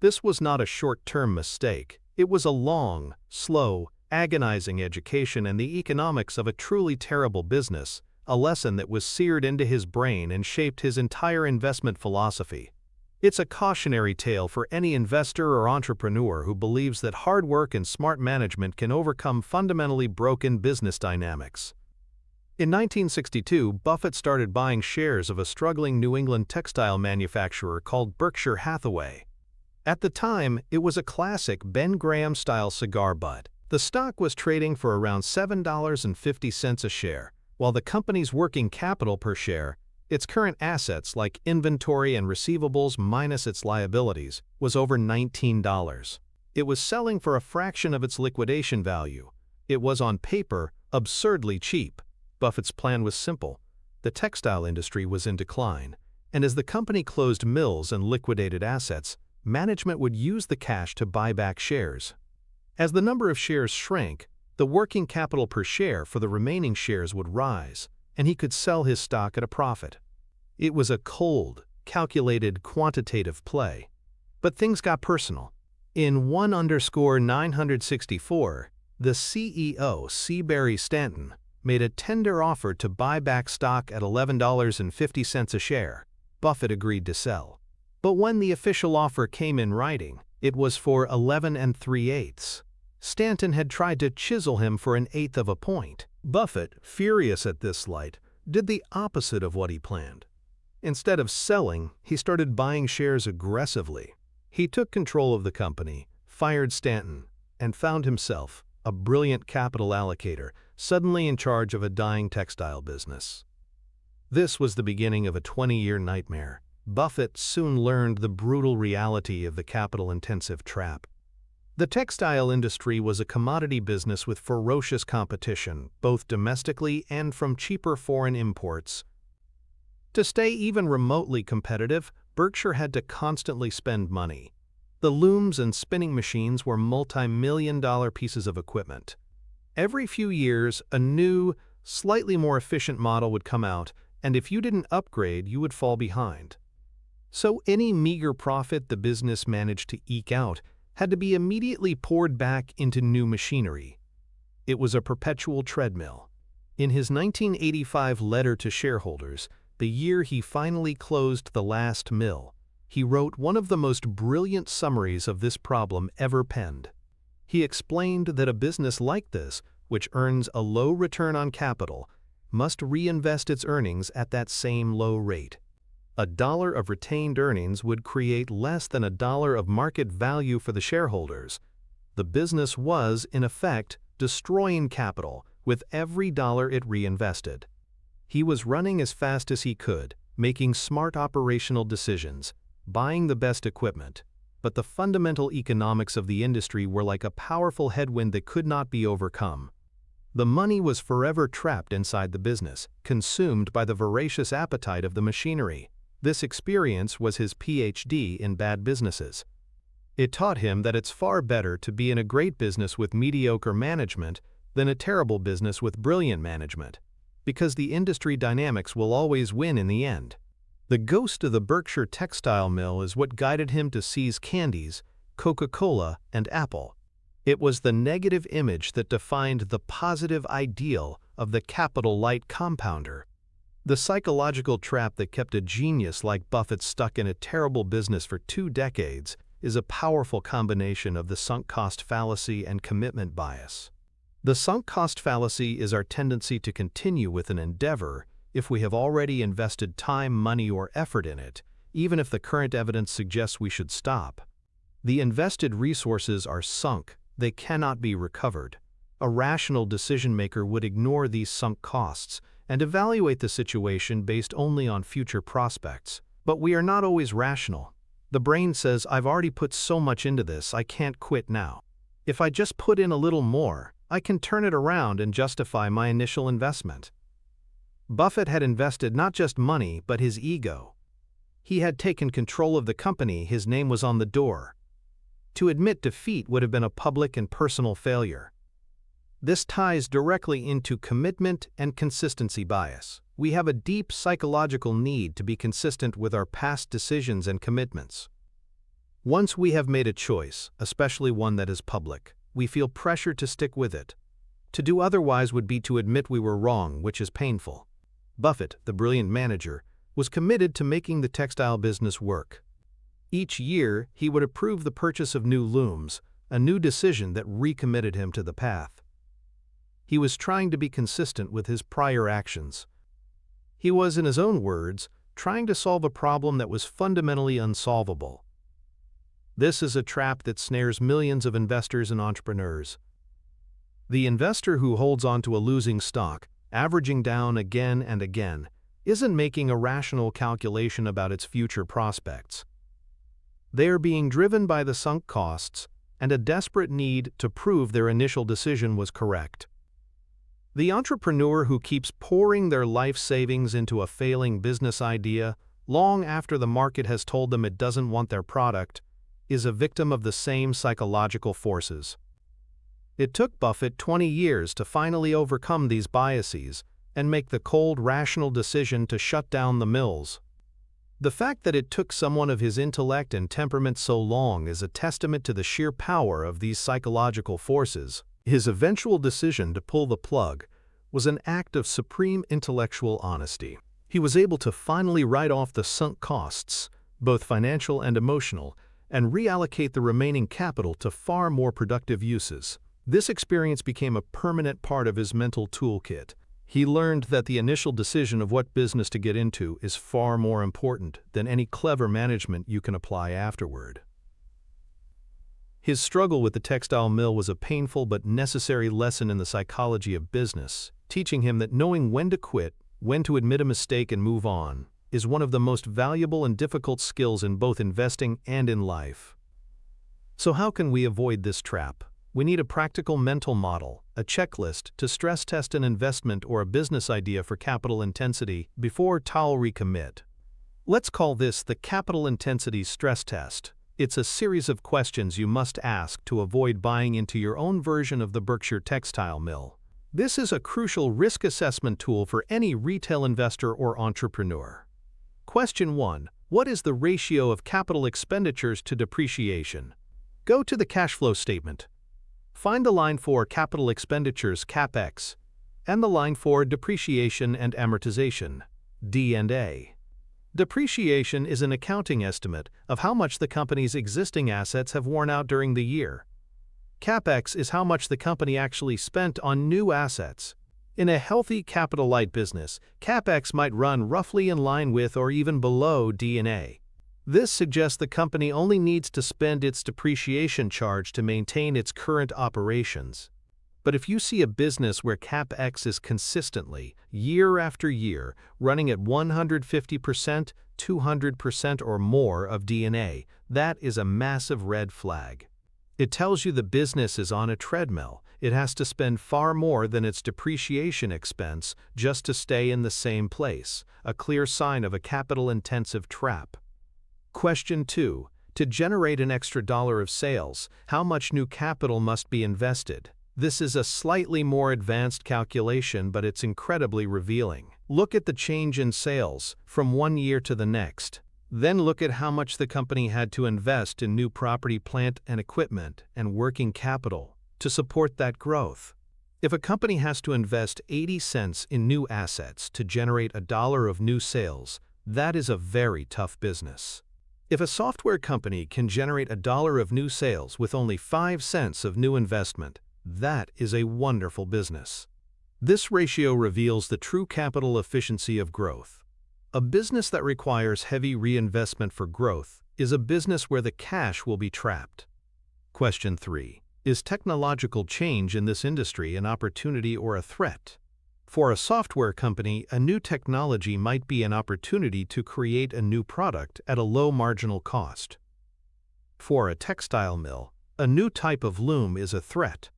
This was not a short-term mistake. It was a long, slow, agonizing education in the economics of a truly terrible business, a lesson that was seared into his brain and shaped his entire investment philosophy. It's a cautionary tale for any investor or entrepreneur who believes that hard work and smart management can overcome fundamentally broken business dynamics. In 1962, Buffett started buying shares of a struggling New England textile manufacturer called Berkshire Hathaway. At the time, it was a classic Ben Graham-style cigar butt. The stock was trading for around $7.50 a share, while the company's working capital per share, its current assets like inventory and receivables minus its liabilities, was over $19. It was selling for a fraction of its liquidation value. It was on paper absurdly cheap. Buffett's plan was simple. The textile industry was in decline, and as the company closed mills and liquidated assets, management would use the cash to buy back shares. As the number of shares shrank, the working capital per share for the remaining shares would rise, and he could sell his stock at a profit. It was a cold, calculated, quantitative play. But things got personal. In 1/964, the CEO, C. Barry Stanton, made a tender offer to buy back stock at $11.50 a share. Buffett agreed to sell. But when the official offer came in writing, it was for 11 3/8. Stanton had tried to chisel him for 1/8 of a point. Buffett, furious at this slight, did the opposite of what he planned. Instead of selling, he started buying shares aggressively. He took control of the company, fired Stanton, and found himself, a brilliant capital allocator, suddenly in charge of a dying textile business. This was the beginning of a 20-year nightmare. Buffett soon learned the brutal reality of the capital-intensive trap. The textile industry was a commodity business with ferocious competition, both domestically and from cheaper foreign imports. To stay even remotely competitive, Berkshire had to constantly spend money. The looms and spinning machines were multi-million-dollar pieces of equipment. Every few years, a new, slightly more efficient model would come out, and if you didn't upgrade, you would fall behind. So any meager profit the business managed to eke out had to be immediately poured back into new machinery. It was a perpetual treadmill. In his 1985 letter to shareholders, the year he finally closed the last mill, he wrote one of the most brilliant summaries of this problem ever penned. He explained that a business like this, which earns a low return on capital, must reinvest its earnings at that same low rate. $1 of retained earnings would create less than $1 of market value for the shareholders. The business was, in effect, destroying capital with every dollar it reinvested. He was running as fast as he could, making smart operational decisions, buying the best equipment, but the fundamental economics of the industry were like a powerful headwind that could not be overcome. The money was forever trapped inside the business, consumed by the voracious appetite of the machinery. This experience was his PhD in bad businesses. It taught him that it's far better to be in a great business with mediocre management than a terrible business with brilliant management, because the industry dynamics will always win in the end. The ghost of the Berkshire textile mill is what guided him to seize Candies, Coca-Cola, and Apple. It was the negative image that defined the positive ideal of the capital-light compounder. The psychological trap that kept a genius like Buffett stuck in a terrible business for 2 decades is a powerful combination of the sunk cost fallacy and commitment bias. The sunk cost fallacy is our tendency to continue with an endeavor if we have already invested time, money, or effort in it, even if the current evidence suggests we should stop. The invested resources are sunk, they cannot be recovered. A rational decision-maker would ignore these sunk costs and evaluate the situation based only on future prospects. But we are not always rational. The brain says, I've already put so much into this, I can't quit now. If I just put in a little more, I can turn it around and justify my initial investment. Buffett had invested not just money, but his ego. He had taken control of the company, his name was on the door. To admit defeat would have been a public and personal failure. This ties directly into commitment and consistency bias. We have a deep psychological need to be consistent with our past decisions and commitments. Once we have made a choice, especially one that is public, we feel pressure to stick with it. To do otherwise would be to admit we were wrong, which is painful. Buffett, the brilliant manager, was committed to making the textile business work. Each year, he would approve the purchase of new looms, a new decision that recommitted him to the path. He was trying to be consistent with his prior actions. He was, in his own words, trying to solve a problem that was fundamentally unsolvable. This is a trap that snares millions of investors and entrepreneurs. The investor who holds on to a losing stock, averaging down again and again, isn't making a rational calculation about its future prospects. They are being driven by the sunk costs and a desperate need to prove their initial decision was correct. The entrepreneur who keeps pouring their life savings into a failing business idea long after the market has told them it doesn't want their product is a victim of the same psychological forces. It took Buffett 20 years to finally overcome these biases and make the cold, rational decision to shut down the mills. The fact that it took someone of his intellect and temperament so long is a testament to the sheer power of these psychological forces. His eventual decision to pull the plug was an act of supreme intellectual honesty. He was able to finally write off the sunk costs, both financial and emotional, and reallocate the remaining capital to far more productive uses. This experience became a permanent part of his mental toolkit. He learned that the initial decision of what business to get into is far more important than any clever management you can apply afterward. His struggle with the textile mill was a painful but necessary lesson in the psychology of business, teaching him that knowing when to quit, when to admit a mistake and move on, is one of the most valuable and difficult skills in both investing and in life. So how can we avoid this trap? We need a practical mental model, a checklist to stress test an investment or a business idea for capital intensity before I'll recommit. Let's call this the capital intensity stress test. It's a series of questions you must ask to avoid buying into your own version of the Berkshire textile mill. This is a crucial risk assessment tool for any retail investor or entrepreneur. Question 1. What is the ratio of capital expenditures to depreciation? Go to the cash flow statement. Find the line for capital expenditures (CapEx) and the line for depreciation and amortization (D&A). Depreciation is an accounting estimate of how much the company's existing assets have worn out during the year. CapEx is how much the company actually spent on new assets. In a healthy capital-light business, CapEx might run roughly in line with or even below D&A. This suggests the company only needs to spend its depreciation charge to maintain its current operations. But if you see a business where CapEx is consistently, year after year, running at 150%, 200% or more of DNA. That is a massive red flag. It tells you the business is on a treadmill. It has to spend far more than its depreciation expense just to stay in the same place, a clear sign of a capital-intensive trap. Question 2. To generate an extra dollar of sales, how much new capital must be invested? This is a slightly more advanced calculation, but it's incredibly revealing. Look at the change in sales from one year to the next. Then look at how much the company had to invest in new property, plant and equipment, and working capital to support that growth. If a company has to invest 80 cents in new assets to generate a dollar of new sales, that is a very tough business. If a software company can generate a dollar of new sales with only 5 cents of new investment, that is a wonderful business. This ratio reveals the true capital efficiency of growth. A business that requires heavy reinvestment for growth is a business where the cash will be trapped. Question 3. Is technological change in this industry an opportunity or a threat? For a software company, a new technology might be an opportunity to create a new product at a low marginal cost. For a textile mill, a new type of loom is a threat.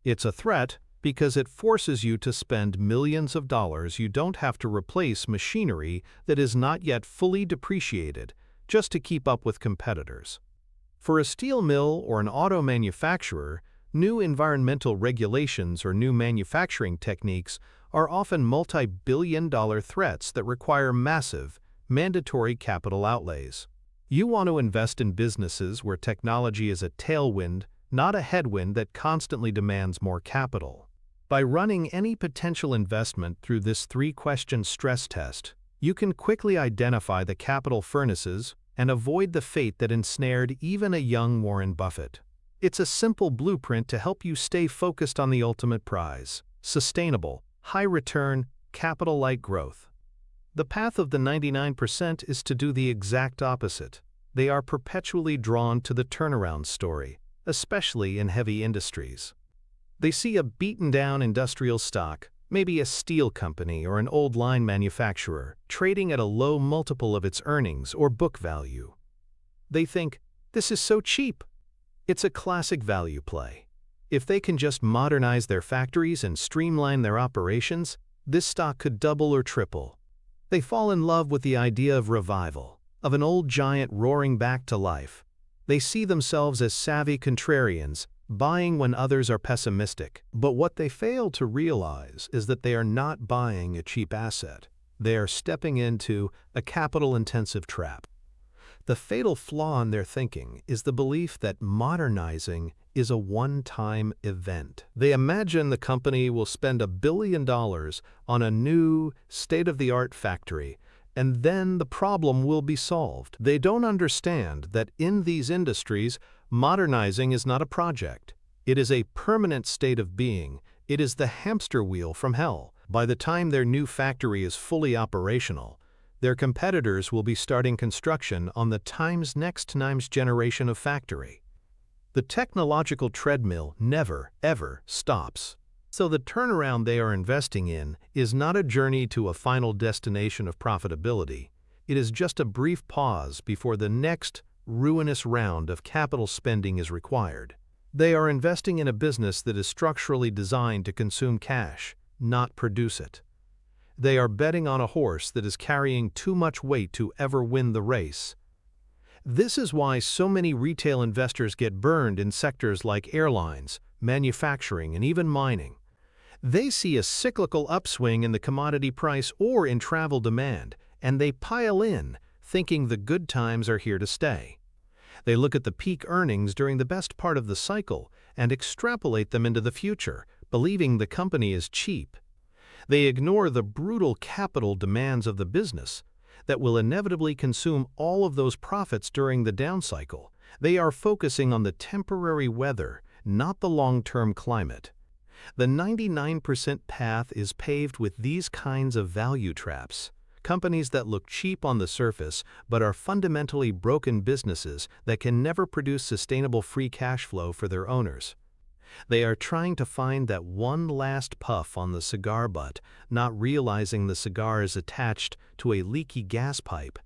It's a threat because it forces you to spend millions of dollars. You don't have to replace machinery that is not yet fully depreciated just to keep up with competitors. For a steel mill or an auto manufacturer, new environmental regulations or new manufacturing techniques are often multi-billion-dollar threats that require massive, mandatory capital outlays. You want to invest in businesses where technology is a tailwind, not a headwind that constantly demands more capital. By running any potential investment through this 3-question stress test, you can quickly identify the capital furnaces and avoid the fate that ensnared even a young Warren Buffett. It's a simple blueprint to help you stay focused on the ultimate prize: sustainable, high-return, capital-light growth. The path of the 99% is to do the exact opposite. They are perpetually drawn to the turnaround story, especially in heavy industries. They see a beaten-down industrial stock, maybe a steel company or an old line manufacturer, trading at a low multiple of its earnings or book value. They think, "This is so cheap." It's a classic value play. If they can just modernize their factories and streamline their operations, this stock could double or triple. They fall in love with the idea of revival, of an old giant roaring back to life. They see themselves as savvy contrarians, buying when others are pessimistic. But what they fail to realize is that they are not buying a cheap asset. They are stepping into a capital-intensive trap. The fatal flaw in their thinking is the belief that modernizing is a one-time event. They imagine the company will spend $1 billion on a new, state-of-the-art factory, and then the problem will be solved. They don't understand that in these industries, modernizing is not a project. It is a permanent state of being. It is the hamster wheel from hell. By the time their new factory is fully operational, their competitors will be starting construction on the next generation of factory. The technological treadmill never, ever stops. So the turnaround they are investing in is not a journey to a final destination of profitability. It is just a brief pause before the next ruinous round of capital spending is required. They are investing in a business that is structurally designed to consume cash, not produce it. They are betting on a horse that is carrying too much weight to ever win the race. This is why so many retail investors get burned in sectors like airlines, manufacturing, and even mining. They see a cyclical upswing in the commodity price or in travel demand, and they pile in, thinking the good times are here to stay. They look at the peak earnings during the best part of the cycle and extrapolate them into the future, believing the company is cheap. They ignore the brutal capital demands of the business that will inevitably consume all of those profits during the down cycle. They are focusing on the temporary weather, not the long-term climate. The 99% path is paved with these kinds of value traps. Companies that look cheap on the surface but are fundamentally broken businesses that can never produce sustainable free cash flow for their owners. They are trying to find that one last puff on the cigar butt, not realizing the cigar is attached to a leaky gas pipe.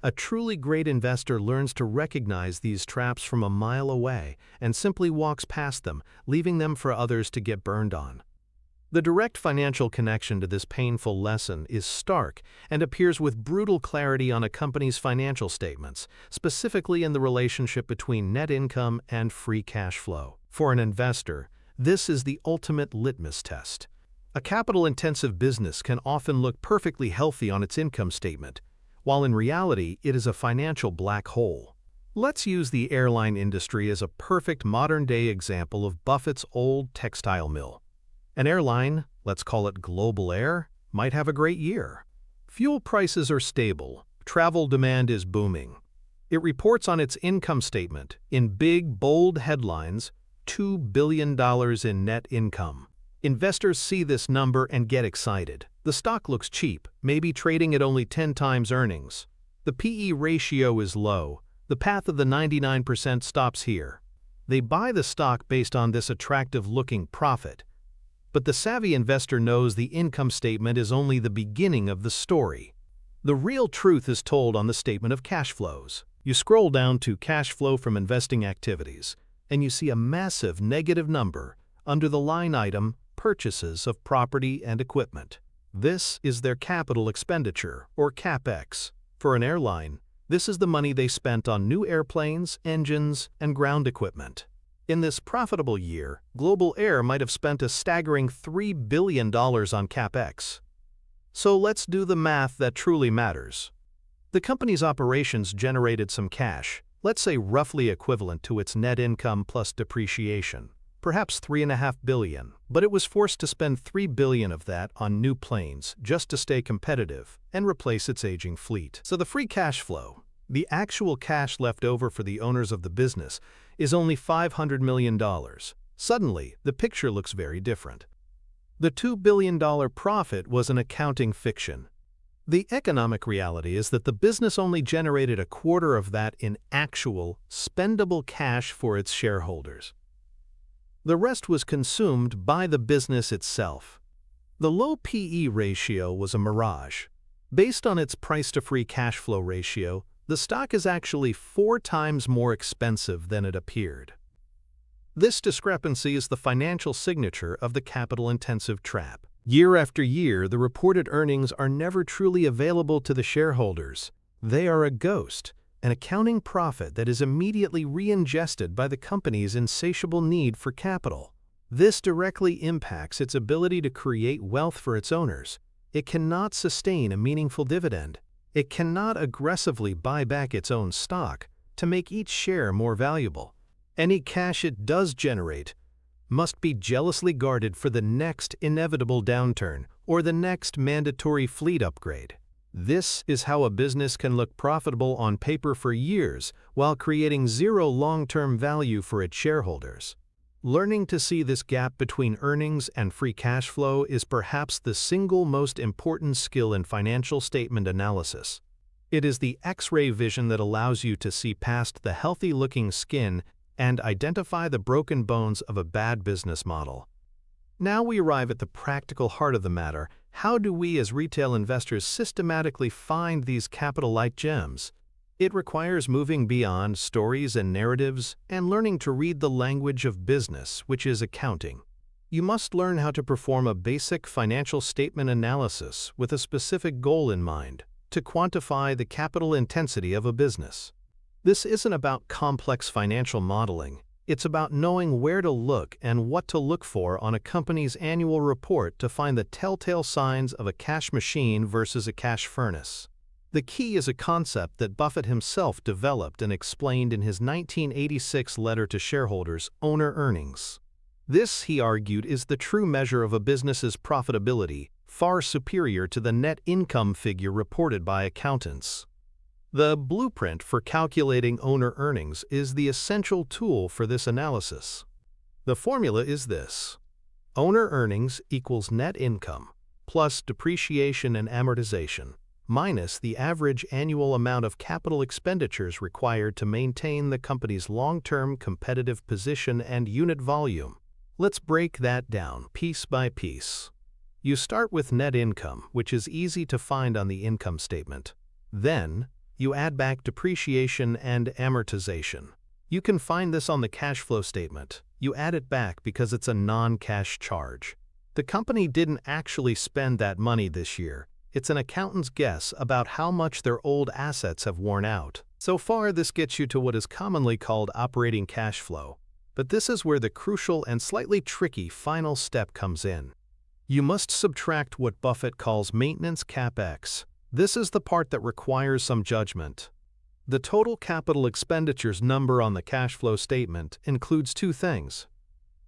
A truly great investor learns to recognize these traps from a mile away and simply walks past them, leaving them for others to get burned on. The direct financial connection to this painful lesson is stark and appears with brutal clarity on a company's financial statements, specifically in the relationship between net income and free cash flow. For an investor, this is the ultimate litmus test. A capital-intensive business can often look perfectly healthy on its income statement, while in reality it is a financial black hole. Let's use the airline industry as a perfect modern-day example of Buffett's old textile mill. An airline, let's call it Global Air, might have a great year. Fuel prices are stable, travel demand is booming. It reports on its income statement, in big, bold headlines, $2 billion in net income. Investors see this number and get excited. The stock looks cheap, maybe trading at only 10 times earnings. The PE ratio is low. The path of the 99% stops here. They buy the stock based on this attractive-looking profit. But the savvy investor knows the income statement is only the beginning of the story. The real truth is told on the statement of cash flows. You scroll down to cash flow from investing activities, and you see a massive negative number under the line item purchases of property and equipment. This is their capital expenditure, or CapEx. For an airline, this is the money they spent on new airplanes, engines, and ground equipment. In this profitable year, Global Air might have spent a staggering $3 billion on CapEx. So let's do the math that truly matters. The company's operations generated some cash, let's say roughly equivalent to its net income plus depreciation, perhaps $3.5 billion, but it was forced to spend $3 billion of that on new planes just to stay competitive and replace its aging fleet. So the free cash flow, the actual cash left over for the owners of the business, is only $500 million. Suddenly, the picture looks very different. The $2 billion profit was an accounting fiction. The economic reality is that the business only generated a quarter of that in actual, spendable cash for its shareholders. The rest was consumed by the business itself. The low PE ratio was a mirage. Based on its price-to-free cash flow ratio, the stock is actually 4 times more expensive than it appeared. This discrepancy is the financial signature of the capital-intensive trap. Year after year, the reported earnings are never truly available to the shareholders. They are a ghost, an accounting profit that is immediately reingested by the company's insatiable need for capital. This directly impacts its ability to create wealth for its owners. It cannot sustain a meaningful dividend. It cannot aggressively buy back its own stock to make each share more valuable. Any cash it does generate must be jealously guarded for the next inevitable downturn or the next mandatory fleet upgrade. This is how a business can look profitable on paper for years while creating zero long-term value for its shareholders. Learning to see this gap between earnings and free cash flow is perhaps the single most important skill in financial statement analysis. It is the X-ray vision that allows you to see past the healthy-looking skin and identify the broken bones of a bad business model. Now we arrive at the practical heart of the matter. How do we as retail investors systematically find these capital-light gems? It requires moving beyond stories and narratives and learning to read the language of business, which is accounting. You must learn how to perform a basic financial statement analysis with a specific goal in mind, to quantify the capital intensity of a business. This isn't about complex financial modeling. It's about knowing where to look and what to look for on a company's annual report to find the telltale signs of a cash machine versus a cash furnace. The key is a concept that Buffett himself developed and explained in his 1986 letter to shareholders, owner earnings. This, he argued, is the true measure of a business's profitability, far superior to the net income figure reported by accountants. The blueprint for calculating owner earnings is the essential tool for this analysis. The formula is this: owner earnings equals net income plus depreciation and amortization minus the average annual amount of capital expenditures required to maintain the company's long-term competitive position and unit volume. Let's break that down piece by piece. You start with net income, which is easy to find on the income statement. Then, you add back depreciation and amortization. You can find this on the cash flow statement. You add it back because it's a non-cash charge. The company didn't actually spend that money this year. It's an accountant's guess about how much their old assets have worn out. So far, this gets you to what is commonly called operating cash flow. But this is where the crucial and slightly tricky final step comes in. You must subtract what Buffett calls maintenance CapEx. This is the part that requires some judgment. The total capital expenditures number on the cash flow statement includes two things: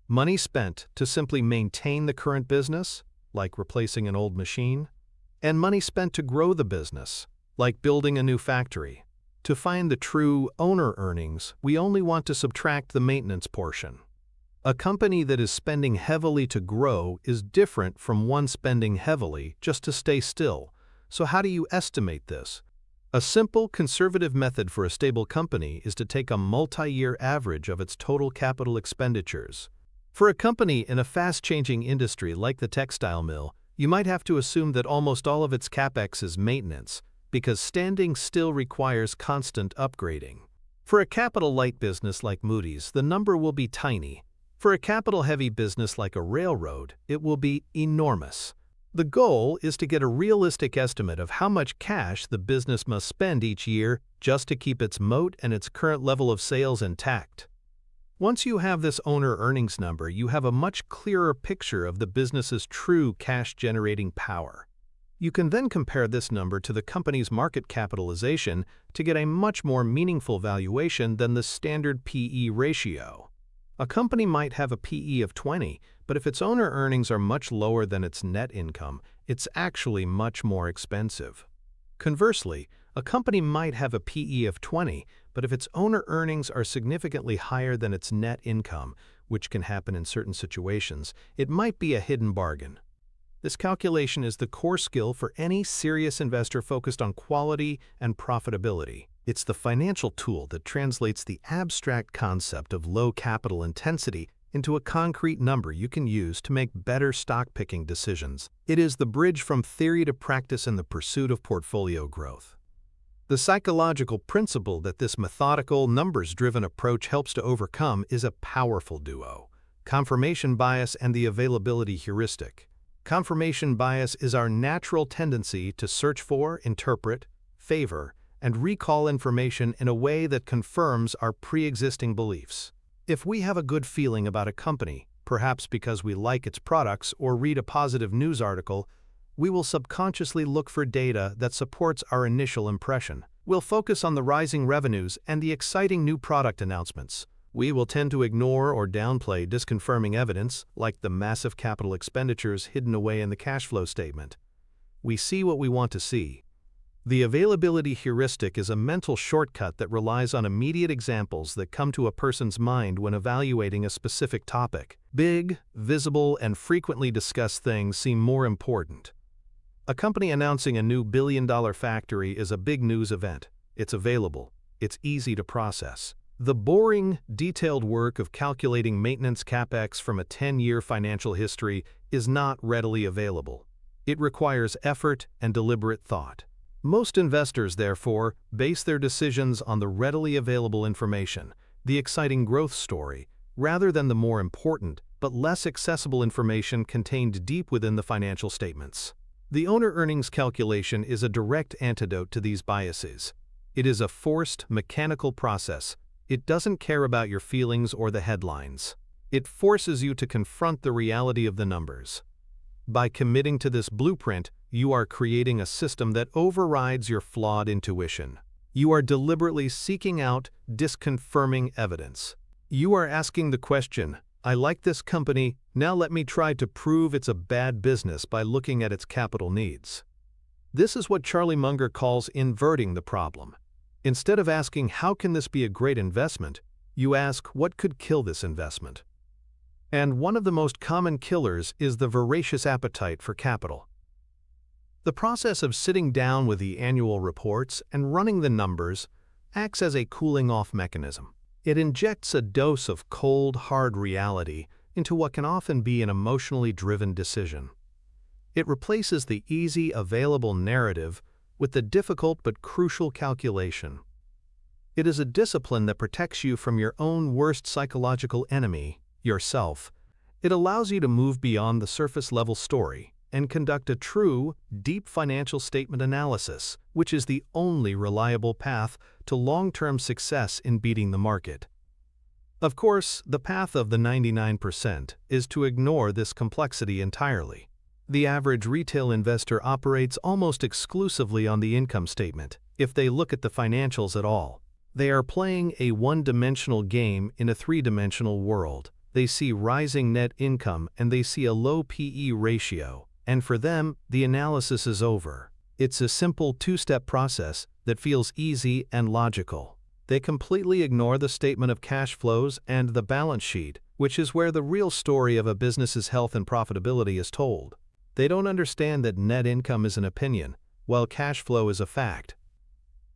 money spent to simply maintain the current business, like replacing an old machine, and money spent to grow the business, like building a new factory. To find the true owner earnings, we only want to subtract the maintenance portion. A company that is spending heavily to grow is different from one spending heavily just to stay still. So how do you estimate this? A simple, conservative method for a stable company is to take a multi-year average of its total capital expenditures. For a company in a fast-changing industry like the textile mill, you might have to assume that almost all of its CapEx is maintenance, because standing still requires constant upgrading. For a capital-light business like Moody's, the number will be tiny. For a capital-heavy business like a railroad, it will be enormous. The goal is to get a realistic estimate of how much cash the business must spend each year just to keep its moat and its current level of sales intact. Once you have this owner earnings number, you have a much clearer picture of the business's true cash-generating power. You can then compare this number to the company's market capitalization to get a much more meaningful valuation than the standard P/E ratio. A company might have a P/E of 20, but if its owner earnings are much lower than its net income, it's actually much more expensive. Conversely, a company might have a P/E of 20, but if its owner earnings are significantly higher than its net income, which can happen in certain situations, it might be a hidden bargain. This calculation is the core skill for any serious investor focused on quality and profitability. It's the financial tool that translates the abstract concept of low capital intensity into a concrete number you can use to make better stock-picking decisions. It is the bridge from theory to practice in the pursuit of portfolio growth. The psychological principle that this methodical, numbers-driven approach helps to overcome is a powerful duo: confirmation bias and the availability heuristic. Confirmation bias is our natural tendency to search for, interpret, favor, and recall information in a way that confirms our pre-existing beliefs. If we have a good feeling about a company, perhaps because we like its products or read a positive news article, we will subconsciously look for data that supports our initial impression. We'll focus on the rising revenues and the exciting new product announcements. We will tend to ignore or downplay disconfirming evidence, like the massive capital expenditures hidden away in the cash flow statement. We see what we want to see. The availability heuristic is a mental shortcut that relies on immediate examples that come to a person's mind when evaluating a specific topic. Big, visible, and frequently discussed things seem more important. A company announcing a new billion-dollar factory is a big news event. It's available. It's easy to process. The boring, detailed work of calculating maintenance CapEx from a 10-year financial history is not readily available. It requires effort and deliberate thought. Most investors, therefore, base their decisions on the readily available information, the exciting growth story, rather than the more important but less accessible information contained deep within the financial statements. The owner earnings calculation is a direct antidote to these biases. It is a forced, mechanical process. It doesn't care about your feelings or the headlines. It forces you to confront the reality of the numbers. By committing to this blueprint, you are creating a system that overrides your flawed intuition. You are deliberately seeking out disconfirming evidence. You are asking the question, I like this company, now let me try to prove it's a bad business by looking at its capital needs. This is what Charlie Munger calls inverting the problem. Instead of asking, how can this be a great investment, you ask, what could kill this investment? And one of the most common killers is the voracious appetite for capital. The process of sitting down with the annual reports and running the numbers acts as a cooling-off mechanism. It injects a dose of cold, hard reality into what can often be an emotionally driven decision. It replaces the easy, available narrative with the difficult but crucial calculation. It is a discipline that protects you from your own worst psychological enemy, yourself. It allows you to move beyond the surface-level story and conduct a true, deep financial statement analysis, which is the only reliable path to long-term success in beating the market. Of course, the path of the 99% is to ignore this complexity entirely. The average retail investor operates almost exclusively on the income statement, if they look at the financials at all. They are playing a one-dimensional game in a three-dimensional world. They see rising net income and they see a low PE ratio, and for them, the analysis is over. It's a simple two-step process that feels easy and logical. They completely ignore the statement of cash flows and the balance sheet, which is where the real story of a business's health and profitability is told. They don't understand that net income is an opinion, while cash flow is a fact.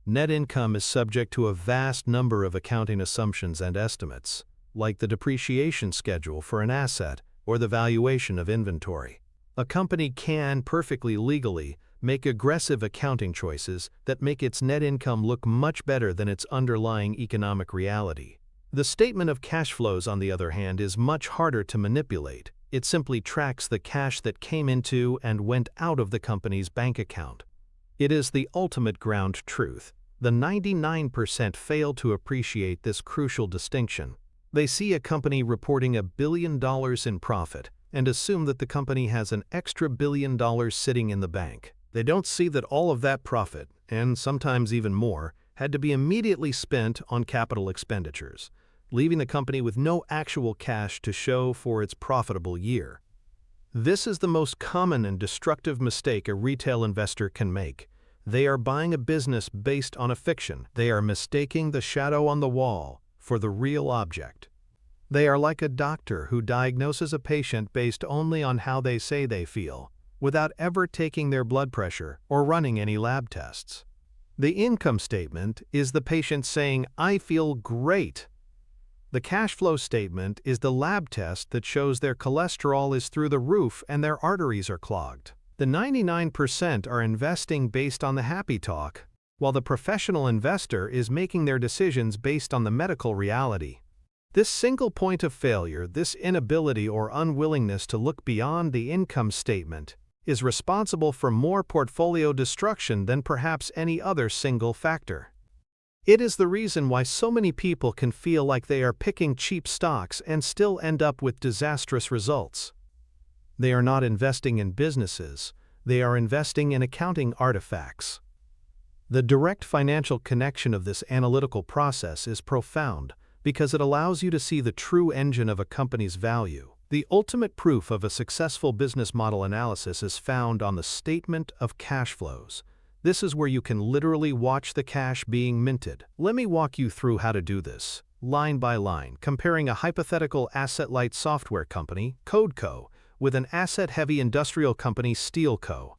Net income is subject to a vast number of accounting assumptions and estimates, like the depreciation schedule for an asset or the valuation of inventory. A company can perfectly legally make aggressive accounting choices that make its net income look much better than its underlying economic reality. The statement of cash flows, on the other hand, is much harder to manipulate. It simply tracks the cash that came into and went out of the company's bank account. It is the ultimate ground truth. The 99% fail to appreciate this crucial distinction. They see a company reporting $1 billion in profit and assume that the company has an extra $1 billion sitting in the bank. They don't see that all of that profit, and sometimes even more, had to be immediately spent on capital expenditures, leaving the company with no actual cash to show for its profitable year. This is the most common and destructive mistake a retail investor can make. They are buying a business based on a fiction. They are mistaking the shadow on the wall for the real object. They are like a doctor who diagnoses a patient based only on how they say they feel, without ever taking their blood pressure or running any lab tests. The income statement is the patient saying, "I feel great." The cash flow statement is the lab test that shows their cholesterol is through the roof and their arteries are clogged. The 99% are investing based on the happy talk, while the professional investor is making their decisions based on the medical reality. This single point of failure, this inability or unwillingness to look beyond the income statement, is responsible for more portfolio destruction than perhaps any other single factor. It is the reason why so many people can feel like they are picking cheap stocks and still end up with disastrous results. They are not investing in businesses, they are investing in accounting artifacts. The direct financial connection of this analytical process is profound because it allows you to see the true engine of a company's value. The ultimate proof of a successful business model analysis is found on the statement of cash flows. This is where you can literally watch the cash being minted. Let me walk you through how to do this, line by line, comparing a hypothetical asset-light software company, CodeCo, with an asset-heavy industrial company, SteelCo.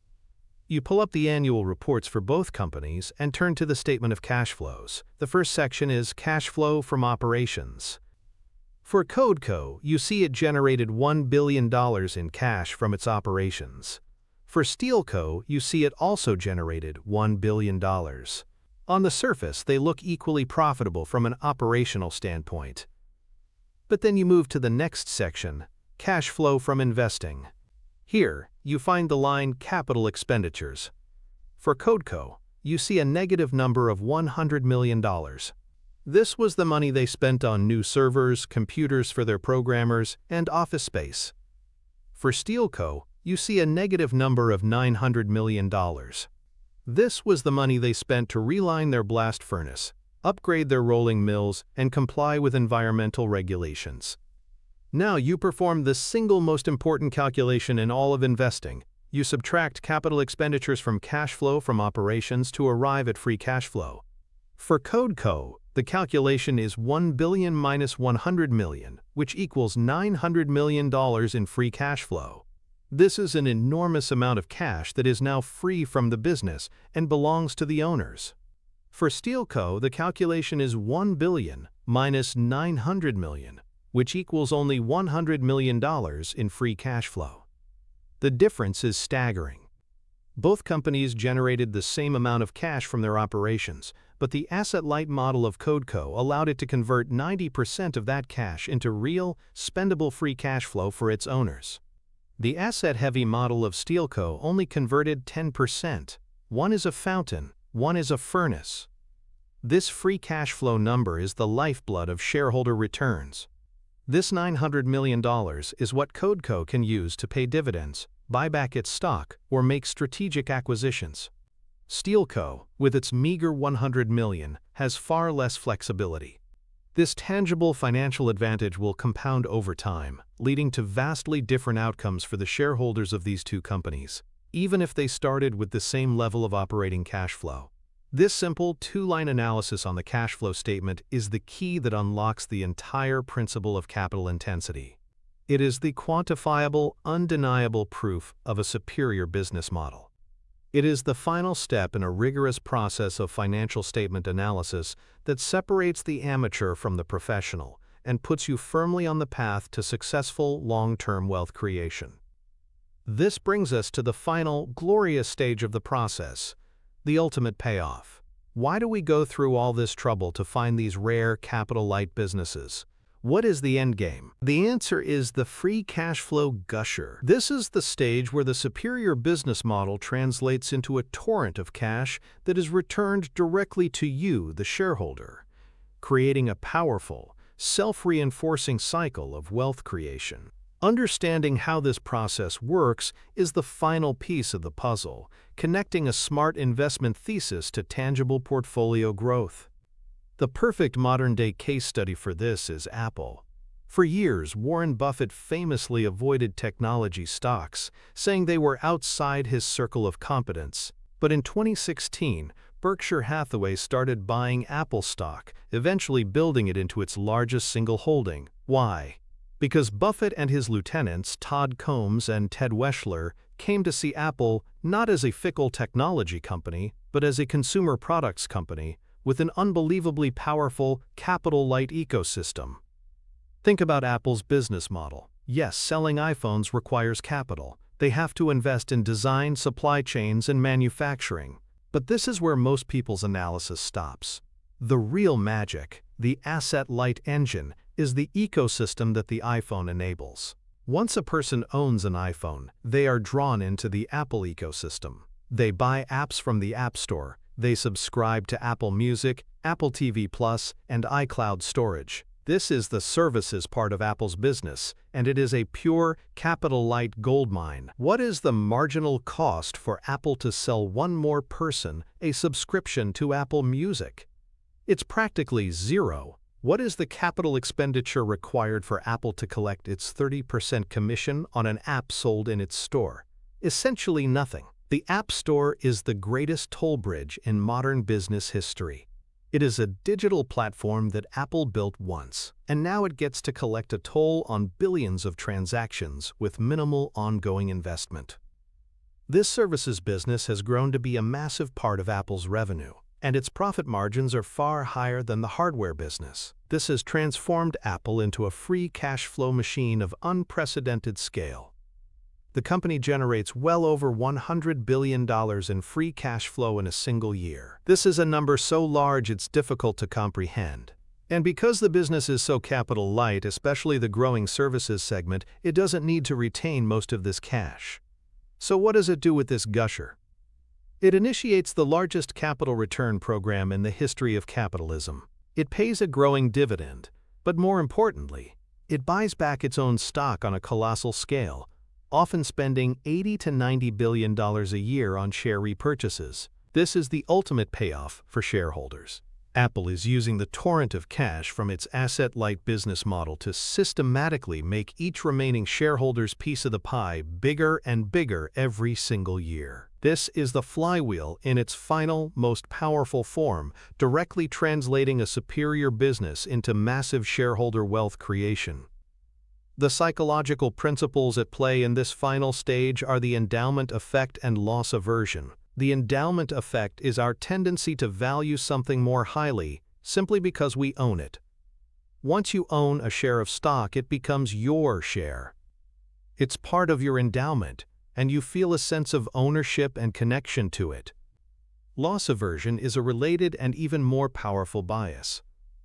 You pull up the annual reports for both companies and turn to the statement of cash flows. The first section is cash flow from operations. For CodeCo, you see it generated $1 billion in cash from its operations. For SteelCo, you see it also generated $1 billion. On the surface, they look equally profitable from an operational standpoint. But then you move to the next section, cash flow from investing. Here, you find the line capital expenditures. For CodeCo, you see a negative number of $100 million. This was the money they spent on new servers, computers for their programmers, and office space. For SteelCo, you see a negative number of $900 million. This was the money they spent to reline their blast furnace, upgrade their rolling mills, and comply with environmental regulations. Now you perform the single most important calculation in all of investing. You subtract capital expenditures from cash flow from operations to arrive at free cash flow. For CodeCo, the calculation is $1 billion minus $100 million, which equals $900 million in free cash flow. This is an enormous amount of cash that is now free from the business and belongs to the owners. For SteelCo, the calculation is $1 billion minus $900 million, which equals only $100 million in free cash flow. The difference is staggering. Both companies generated the same amount of cash from their operations, but the asset-light model of CodeCo allowed it to convert 90% of that cash into real, spendable free cash flow for its owners. The asset-heavy model of SteelCo only converted 10%. One is a fountain, one is a furnace. This free cash flow number is the lifeblood of shareholder returns. This $900 million is what CodeCo can use to pay dividends, buy back its stock, or make strategic acquisitions. SteelCo, with its meager $100 million, has far less flexibility. This tangible financial advantage will compound over time, leading to vastly different outcomes for the shareholders of these two companies, even if they started with the same level of operating cash flow. This simple two-line analysis on the cash flow statement is the key that unlocks the entire principle of capital intensity. It is the quantifiable, undeniable proof of a superior business model. It is the final step in a rigorous process of financial statement analysis that separates the amateur from the professional and puts you firmly on the path to successful long-term wealth creation. This brings us to the final, glorious stage of the process, the ultimate payoff. Why do we go through all this trouble to find these rare capital-light businesses? What is the end game? The answer is the free cash flow gusher. This is the stage where the superior business model translates into a torrent of cash that is returned directly to you, the shareholder, creating a powerful, self-reinforcing cycle of wealth creation. Understanding how this process works is the final piece of the puzzle, connecting a smart investment thesis to tangible portfolio growth. The perfect modern-day case study for this is Apple. For years, Warren Buffett famously avoided technology stocks, saying they were outside his circle of competence. But in 2016, Berkshire Hathaway started buying Apple stock, eventually building it into its largest single holding. Why? Because Buffett and his lieutenants, Todd Combs and Ted Weschler, came to see Apple not as a fickle technology company, but as a consumer products company with an unbelievably powerful, capital-light ecosystem. Think about Apple's business model. Yes, selling iPhones requires capital. They have to invest in design, supply chains, and manufacturing. But this is where most people's analysis stops. The real magic, the asset-light engine, is the ecosystem that the iPhone enables. Once a person owns an iPhone, they are drawn into the Apple ecosystem. They buy apps from the App Store. They subscribe to Apple Music, Apple TV Plus, and iCloud storage. This is the services part of Apple's business, and it is a pure, capital-light goldmine. What is the marginal cost for Apple to sell one more person a subscription to Apple Music? It's practically zero. What is the capital expenditure required for Apple to collect its 30% commission on an app sold in its store? Essentially nothing. The App Store is the greatest toll bridge in modern business history. It is a digital platform that Apple built once, and now it gets to collect a toll on billions of transactions with minimal ongoing investment. This services business has grown to be a massive part of Apple's revenue, and its profit margins are far higher than the hardware business. This has transformed Apple into a free cash flow machine of unprecedented scale. The company generates well over $100 billion in free cash flow in a single year. This is a number so large it's difficult to comprehend. And because the business is so capital light, especially the growing services segment, it doesn't need to retain most of this cash. So what does it do with this gusher? It initiates the largest capital return program in the history of capitalism. It pays a growing dividend, but more importantly, it buys back its own stock on a colossal scale, often spending $80 to $90 billion a year on share repurchases. This is the ultimate payoff for shareholders. Apple is using the torrent of cash from its asset-light business model to systematically make each remaining shareholder's piece of the pie bigger and bigger every single year. This is the flywheel in its final, most powerful form, directly translating a superior business into massive shareholder wealth creation. The psychological principles at play in this final stage are the endowment effect and loss aversion. The endowment effect is our tendency to value something more highly simply because we own it. Once you own a share of stock, it becomes your share. It's part of your endowment, and you feel a sense of ownership and connection to it. Loss aversion is a related and even more powerful bias.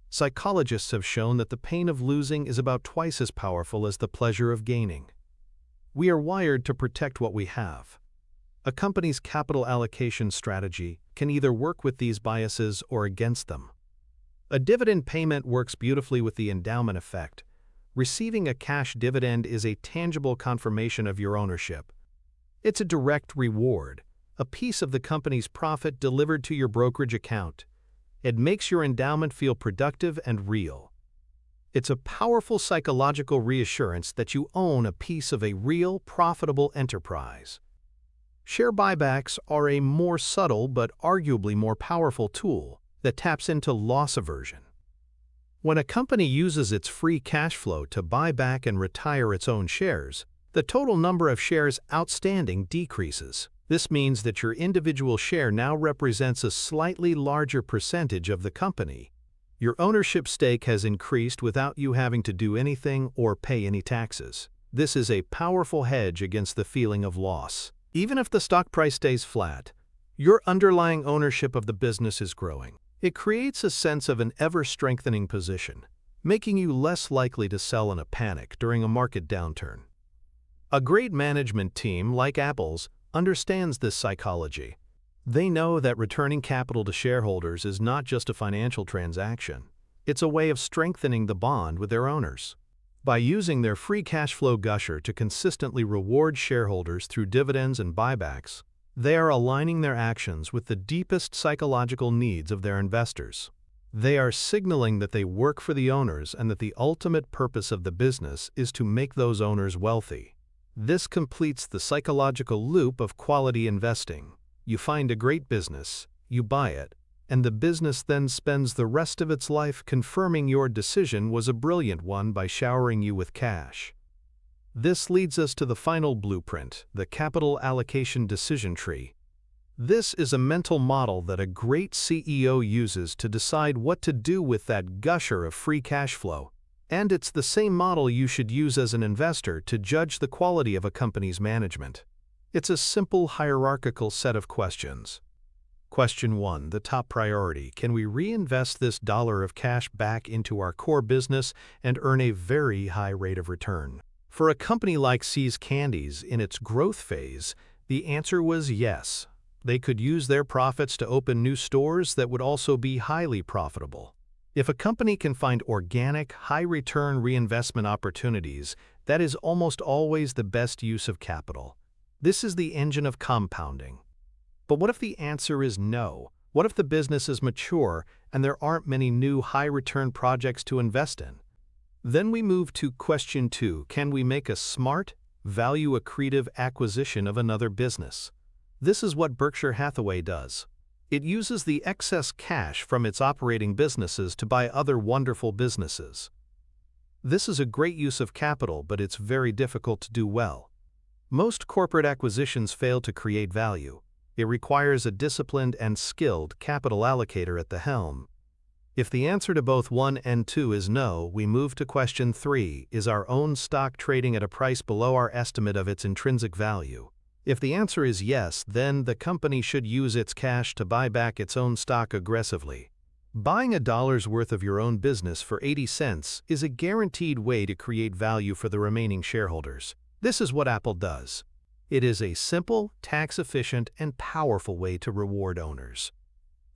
Psychologists have shown that the pain of losing is about twice as powerful as the pleasure of gaining. We are wired to protect what we have. A company's capital allocation strategy can either work with these biases or against them. A dividend payment works beautifully with the endowment effect. Receiving a cash dividend is a tangible confirmation of your ownership. It's a direct reward, a piece of the company's profit delivered to your brokerage account. It makes your endowment feel productive and real. It's a powerful psychological reassurance that you own a piece of a real, profitable enterprise. Share buybacks are a more subtle but arguably more powerful tool that taps into loss aversion. When a company uses its free cash flow to buy back and retire its own shares, the total number of shares outstanding decreases. This means that your individual share now represents a slightly larger percentage of the company. Your ownership stake has increased without you having to do anything or pay any taxes. This is a powerful hedge against the feeling of loss. Even if the stock price stays flat, your underlying ownership of the business is growing. It creates a sense of an ever-strengthening position, making you less likely to sell in a panic during a market downturn. A great management team, like Apple's, understands this psychology. They know that returning capital to shareholders is not just a financial transaction. It's a way of strengthening the bond with their owners. By using their free cash flow gusher to consistently reward shareholders through dividends and buybacks, they are aligning their actions with the deepest psychological needs of their investors. They are signaling that they work for the owners and that the ultimate purpose of the business is to make those owners wealthy. This completes the psychological loop of quality investing. You find a great business, you buy it, and the business then spends the rest of its life confirming your decision was a brilliant one by showering you with cash. This leads us to the final blueprint, the capital allocation decision tree. This is a mental model that a great CEO uses to decide what to do with that gusher of free cash flow. And it's the same model you should use as an investor to judge the quality of a company's management. It's a simple hierarchical set of questions. Question 1, the top priority. Can we reinvest this dollar of cash back into our core business and earn a very high rate of return? For a company like See's Candies in its growth phase, the answer was yes. They could use their profits to open new stores that would also be highly profitable. If a company can find organic, high-return reinvestment opportunities, that is almost always the best use of capital. This is the engine of compounding. But what if the answer is no? What if the business is mature and there aren't many new high-return projects to invest in? Then we move to question 2. Can we make a smart, value-accretive acquisition of another business? This is what Berkshire Hathaway does. It uses the excess cash from its operating businesses to buy other wonderful businesses. This is a great use of capital, but it's very difficult to do well. Most corporate acquisitions fail to create value. It requires a disciplined and skilled capital allocator at the helm. If the answer to both 1 and 2 is no, we move to question 3. Is our own stock trading at a price below our estimate of its intrinsic value? If the answer is yes, then the company should use its cash to buy back its own stock aggressively. Buying $1 worth of your own business for 80 cents is a guaranteed way to create value for the remaining shareholders. This is what Apple does. It is a simple, tax-efficient, and powerful way to reward owners.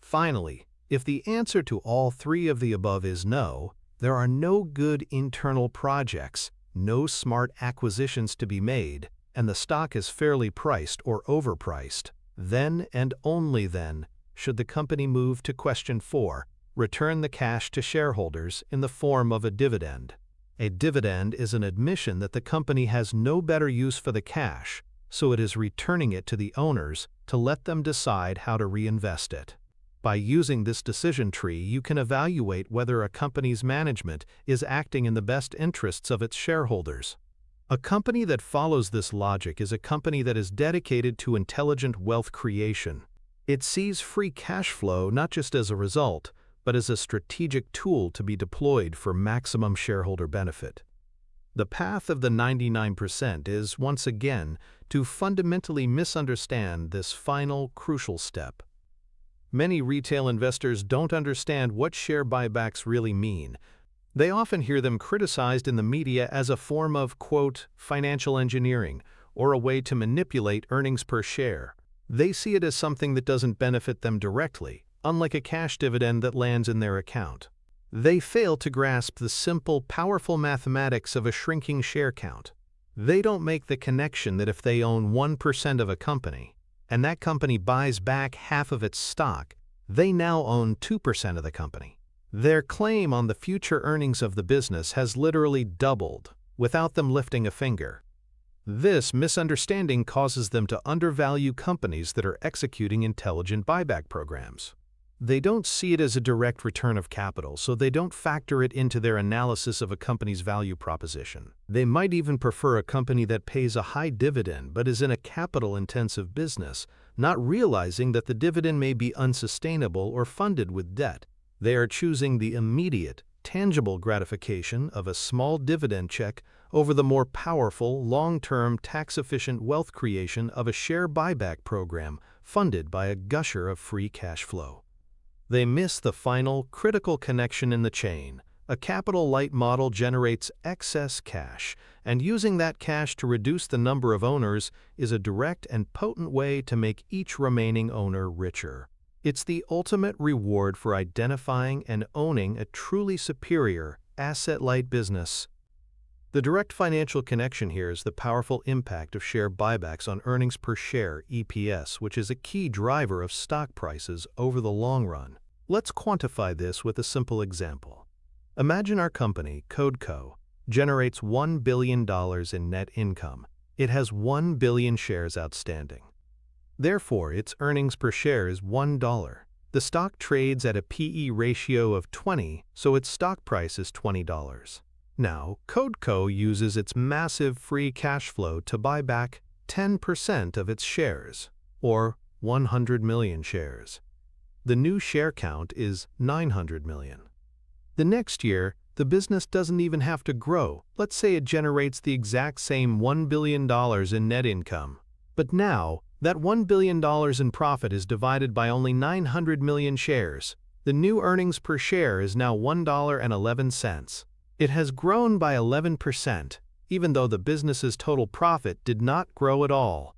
Finally, if the answer to all 3 of the above is no, there are no good internal projects, no smart acquisitions to be made, and the stock is fairly priced or overpriced, then and only then should the company move to question 4, return the cash to shareholders in the form of a dividend. A dividend is an admission that the company has no better use for the cash, so it is returning it to the owners to let them decide how to reinvest it. By using this decision tree, you can evaluate whether a company's management is acting in the best interests of its shareholders. A company that follows this logic is a company that is dedicated to intelligent wealth creation. It sees free cash flow not just as a result, but as a strategic tool to be deployed for maximum shareholder benefit. The path of the 99% is, once again, to fundamentally misunderstand this final, crucial step. Many retail investors don't understand what share buybacks really mean. They often hear them criticized in the media as a form of, quote, financial engineering, or a way to manipulate earnings per share. They see it as something that doesn't benefit them directly, unlike a cash dividend that lands in their account. They fail to grasp the simple, powerful mathematics of a shrinking share count. They don't make the connection that if they own 1% of a company, and that company buys back half of its stock, they now own 2% of the company. Their claim on the future earnings of the business has literally doubled, without them lifting a finger. This misunderstanding causes them to undervalue companies that are executing intelligent buyback programs. They don't see it as a direct return of capital, so they don't factor it into their analysis of a company's value proposition. They might even prefer a company that pays a high dividend but is in a capital-intensive business, not realizing that the dividend may be unsustainable or funded with debt. They are choosing the immediate, tangible gratification of a small dividend check over the more powerful, long-term, tax-efficient wealth creation of a share buyback program funded by a gusher of free cash flow. They miss the final, critical connection in the chain. A capital-light model generates excess cash, and using that cash to reduce the number of owners is a direct and potent way to make each remaining owner richer. It's the ultimate reward for identifying and owning a truly superior, asset-light business. The direct financial connection here is the powerful impact of share buybacks on earnings per share (EPS), which is a key driver of stock prices over the long run. Let's quantify this with a simple example. Imagine our company, CodeCo, generates $1 billion in net income. It has 1 billion shares outstanding. Therefore, its earnings per share is $1. The stock trades at a P/E ratio of 20, so its stock price is $20. Now, CodeCo uses its massive free cash flow to buy back 10% of its shares, or 100 million shares. The new share count is 900 million. The next year, the business doesn't even have to grow. Let's say it generates the exact same $1 billion in net income. But now, that $1 billion in profit is divided by only 900 million shares. The new earnings per share is now $1.11. It has grown by 11%, even though the business's total profit did not grow at all.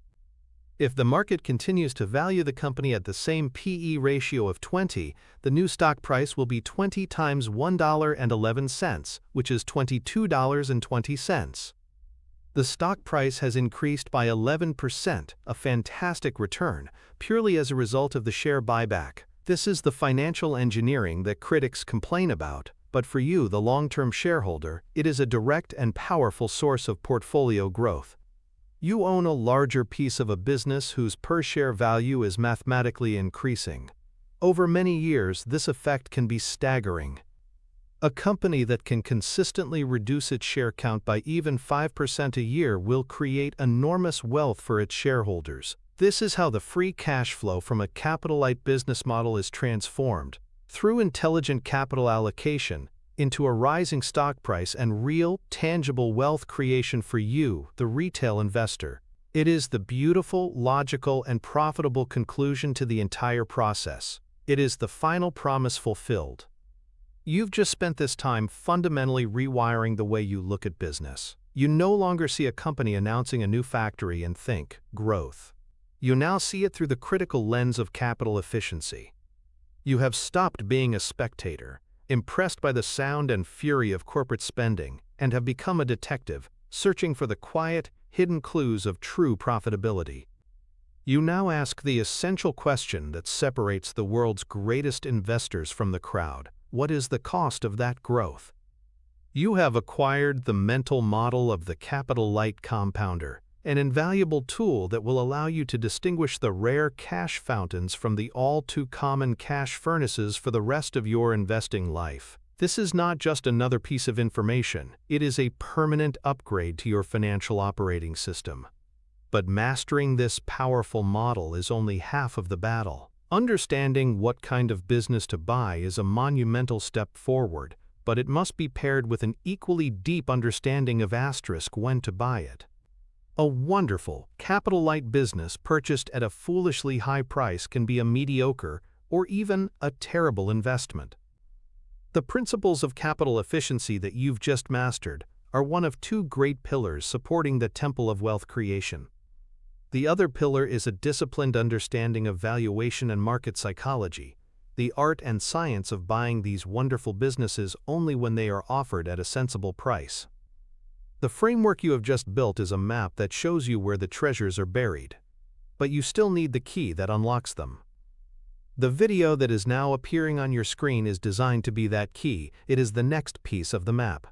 If the market continues to value the company at the same P/E ratio of 20, the new stock price will be 20 times $1.11, which is $22.20. The stock price has increased by 11%, a fantastic return, purely as a result of the share buyback. This is the financial engineering that critics complain about, but for you, the long-term shareholder, it is a direct and powerful source of portfolio growth. You own a larger piece of a business whose per-share value is mathematically increasing. Over many years, this effect can be staggering. A company that can consistently reduce its share count by even 5% a year will create enormous wealth for its shareholders. This is how the free cash flow from a capital-light business model is transformed, through intelligent capital allocation, into a rising stock price and real, tangible wealth creation for you, the retail investor. It is the beautiful, logical, and profitable conclusion to the entire process. It is the final promise fulfilled. You've just spent this time fundamentally rewiring the way you look at business. You no longer see a company announcing a new factory and think, growth. You now see it through the critical lens of capital efficiency. You have stopped being a spectator, impressed by the sound and fury of corporate spending, and have become a detective, searching for the quiet, hidden clues of true profitability. You now ask the essential question that separates the world's greatest investors from the crowd. What is the cost of that growth? You have acquired the mental model of the capital-light compounder, an invaluable tool that will allow you to distinguish the rare cash fountains from the all-too-common cash furnaces for the rest of your investing life. This is not just another piece of information, it is a permanent upgrade to your financial operating system. But mastering this powerful model is only half of the battle. Understanding what kind of business to buy is a monumental step forward, but it must be paired with an equally deep understanding of asterisk when to buy it. A wonderful, capital-light business purchased at a foolishly high price can be a mediocre or even a terrible investment. The principles of capital efficiency that you've just mastered are one of two great pillars supporting the temple of wealth creation. The other pillar is a disciplined understanding of valuation and market psychology, the art and science of buying these wonderful businesses only when they are offered at a sensible price. The framework you have just built is a map that shows you where the treasures are buried, but you still need the key that unlocks them. The video that is now appearing on your screen is designed to be that key. It is the next piece of the map.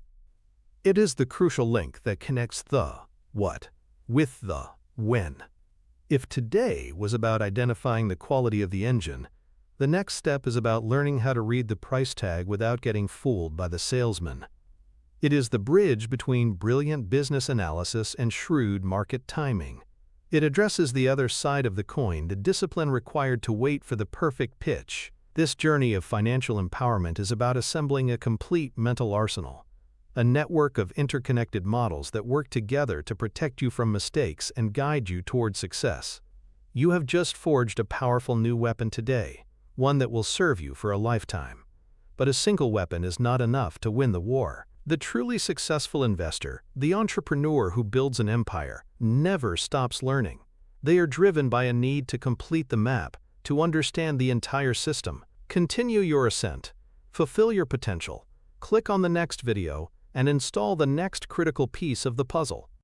It is the crucial link that connects the what with the when. If today was about identifying the quality of the engine, the next step is about learning how to read the price tag without getting fooled by the salesman. It is the bridge between brilliant business analysis and shrewd market timing. It addresses the other side of the coin, the discipline required to wait for the perfect pitch. This journey of financial empowerment is about assembling a complete mental arsenal, a network of interconnected models that work together to protect you from mistakes and guide you toward success. You have just forged a powerful new weapon today, one that will serve you for a lifetime. But a single weapon is not enough to win the war. The truly successful investor, the entrepreneur who builds an empire, never stops learning. They are driven by a need to complete the map, to understand the entire system. Continue your ascent, fulfill your potential, click on the next video, and install the next critical piece of the puzzle.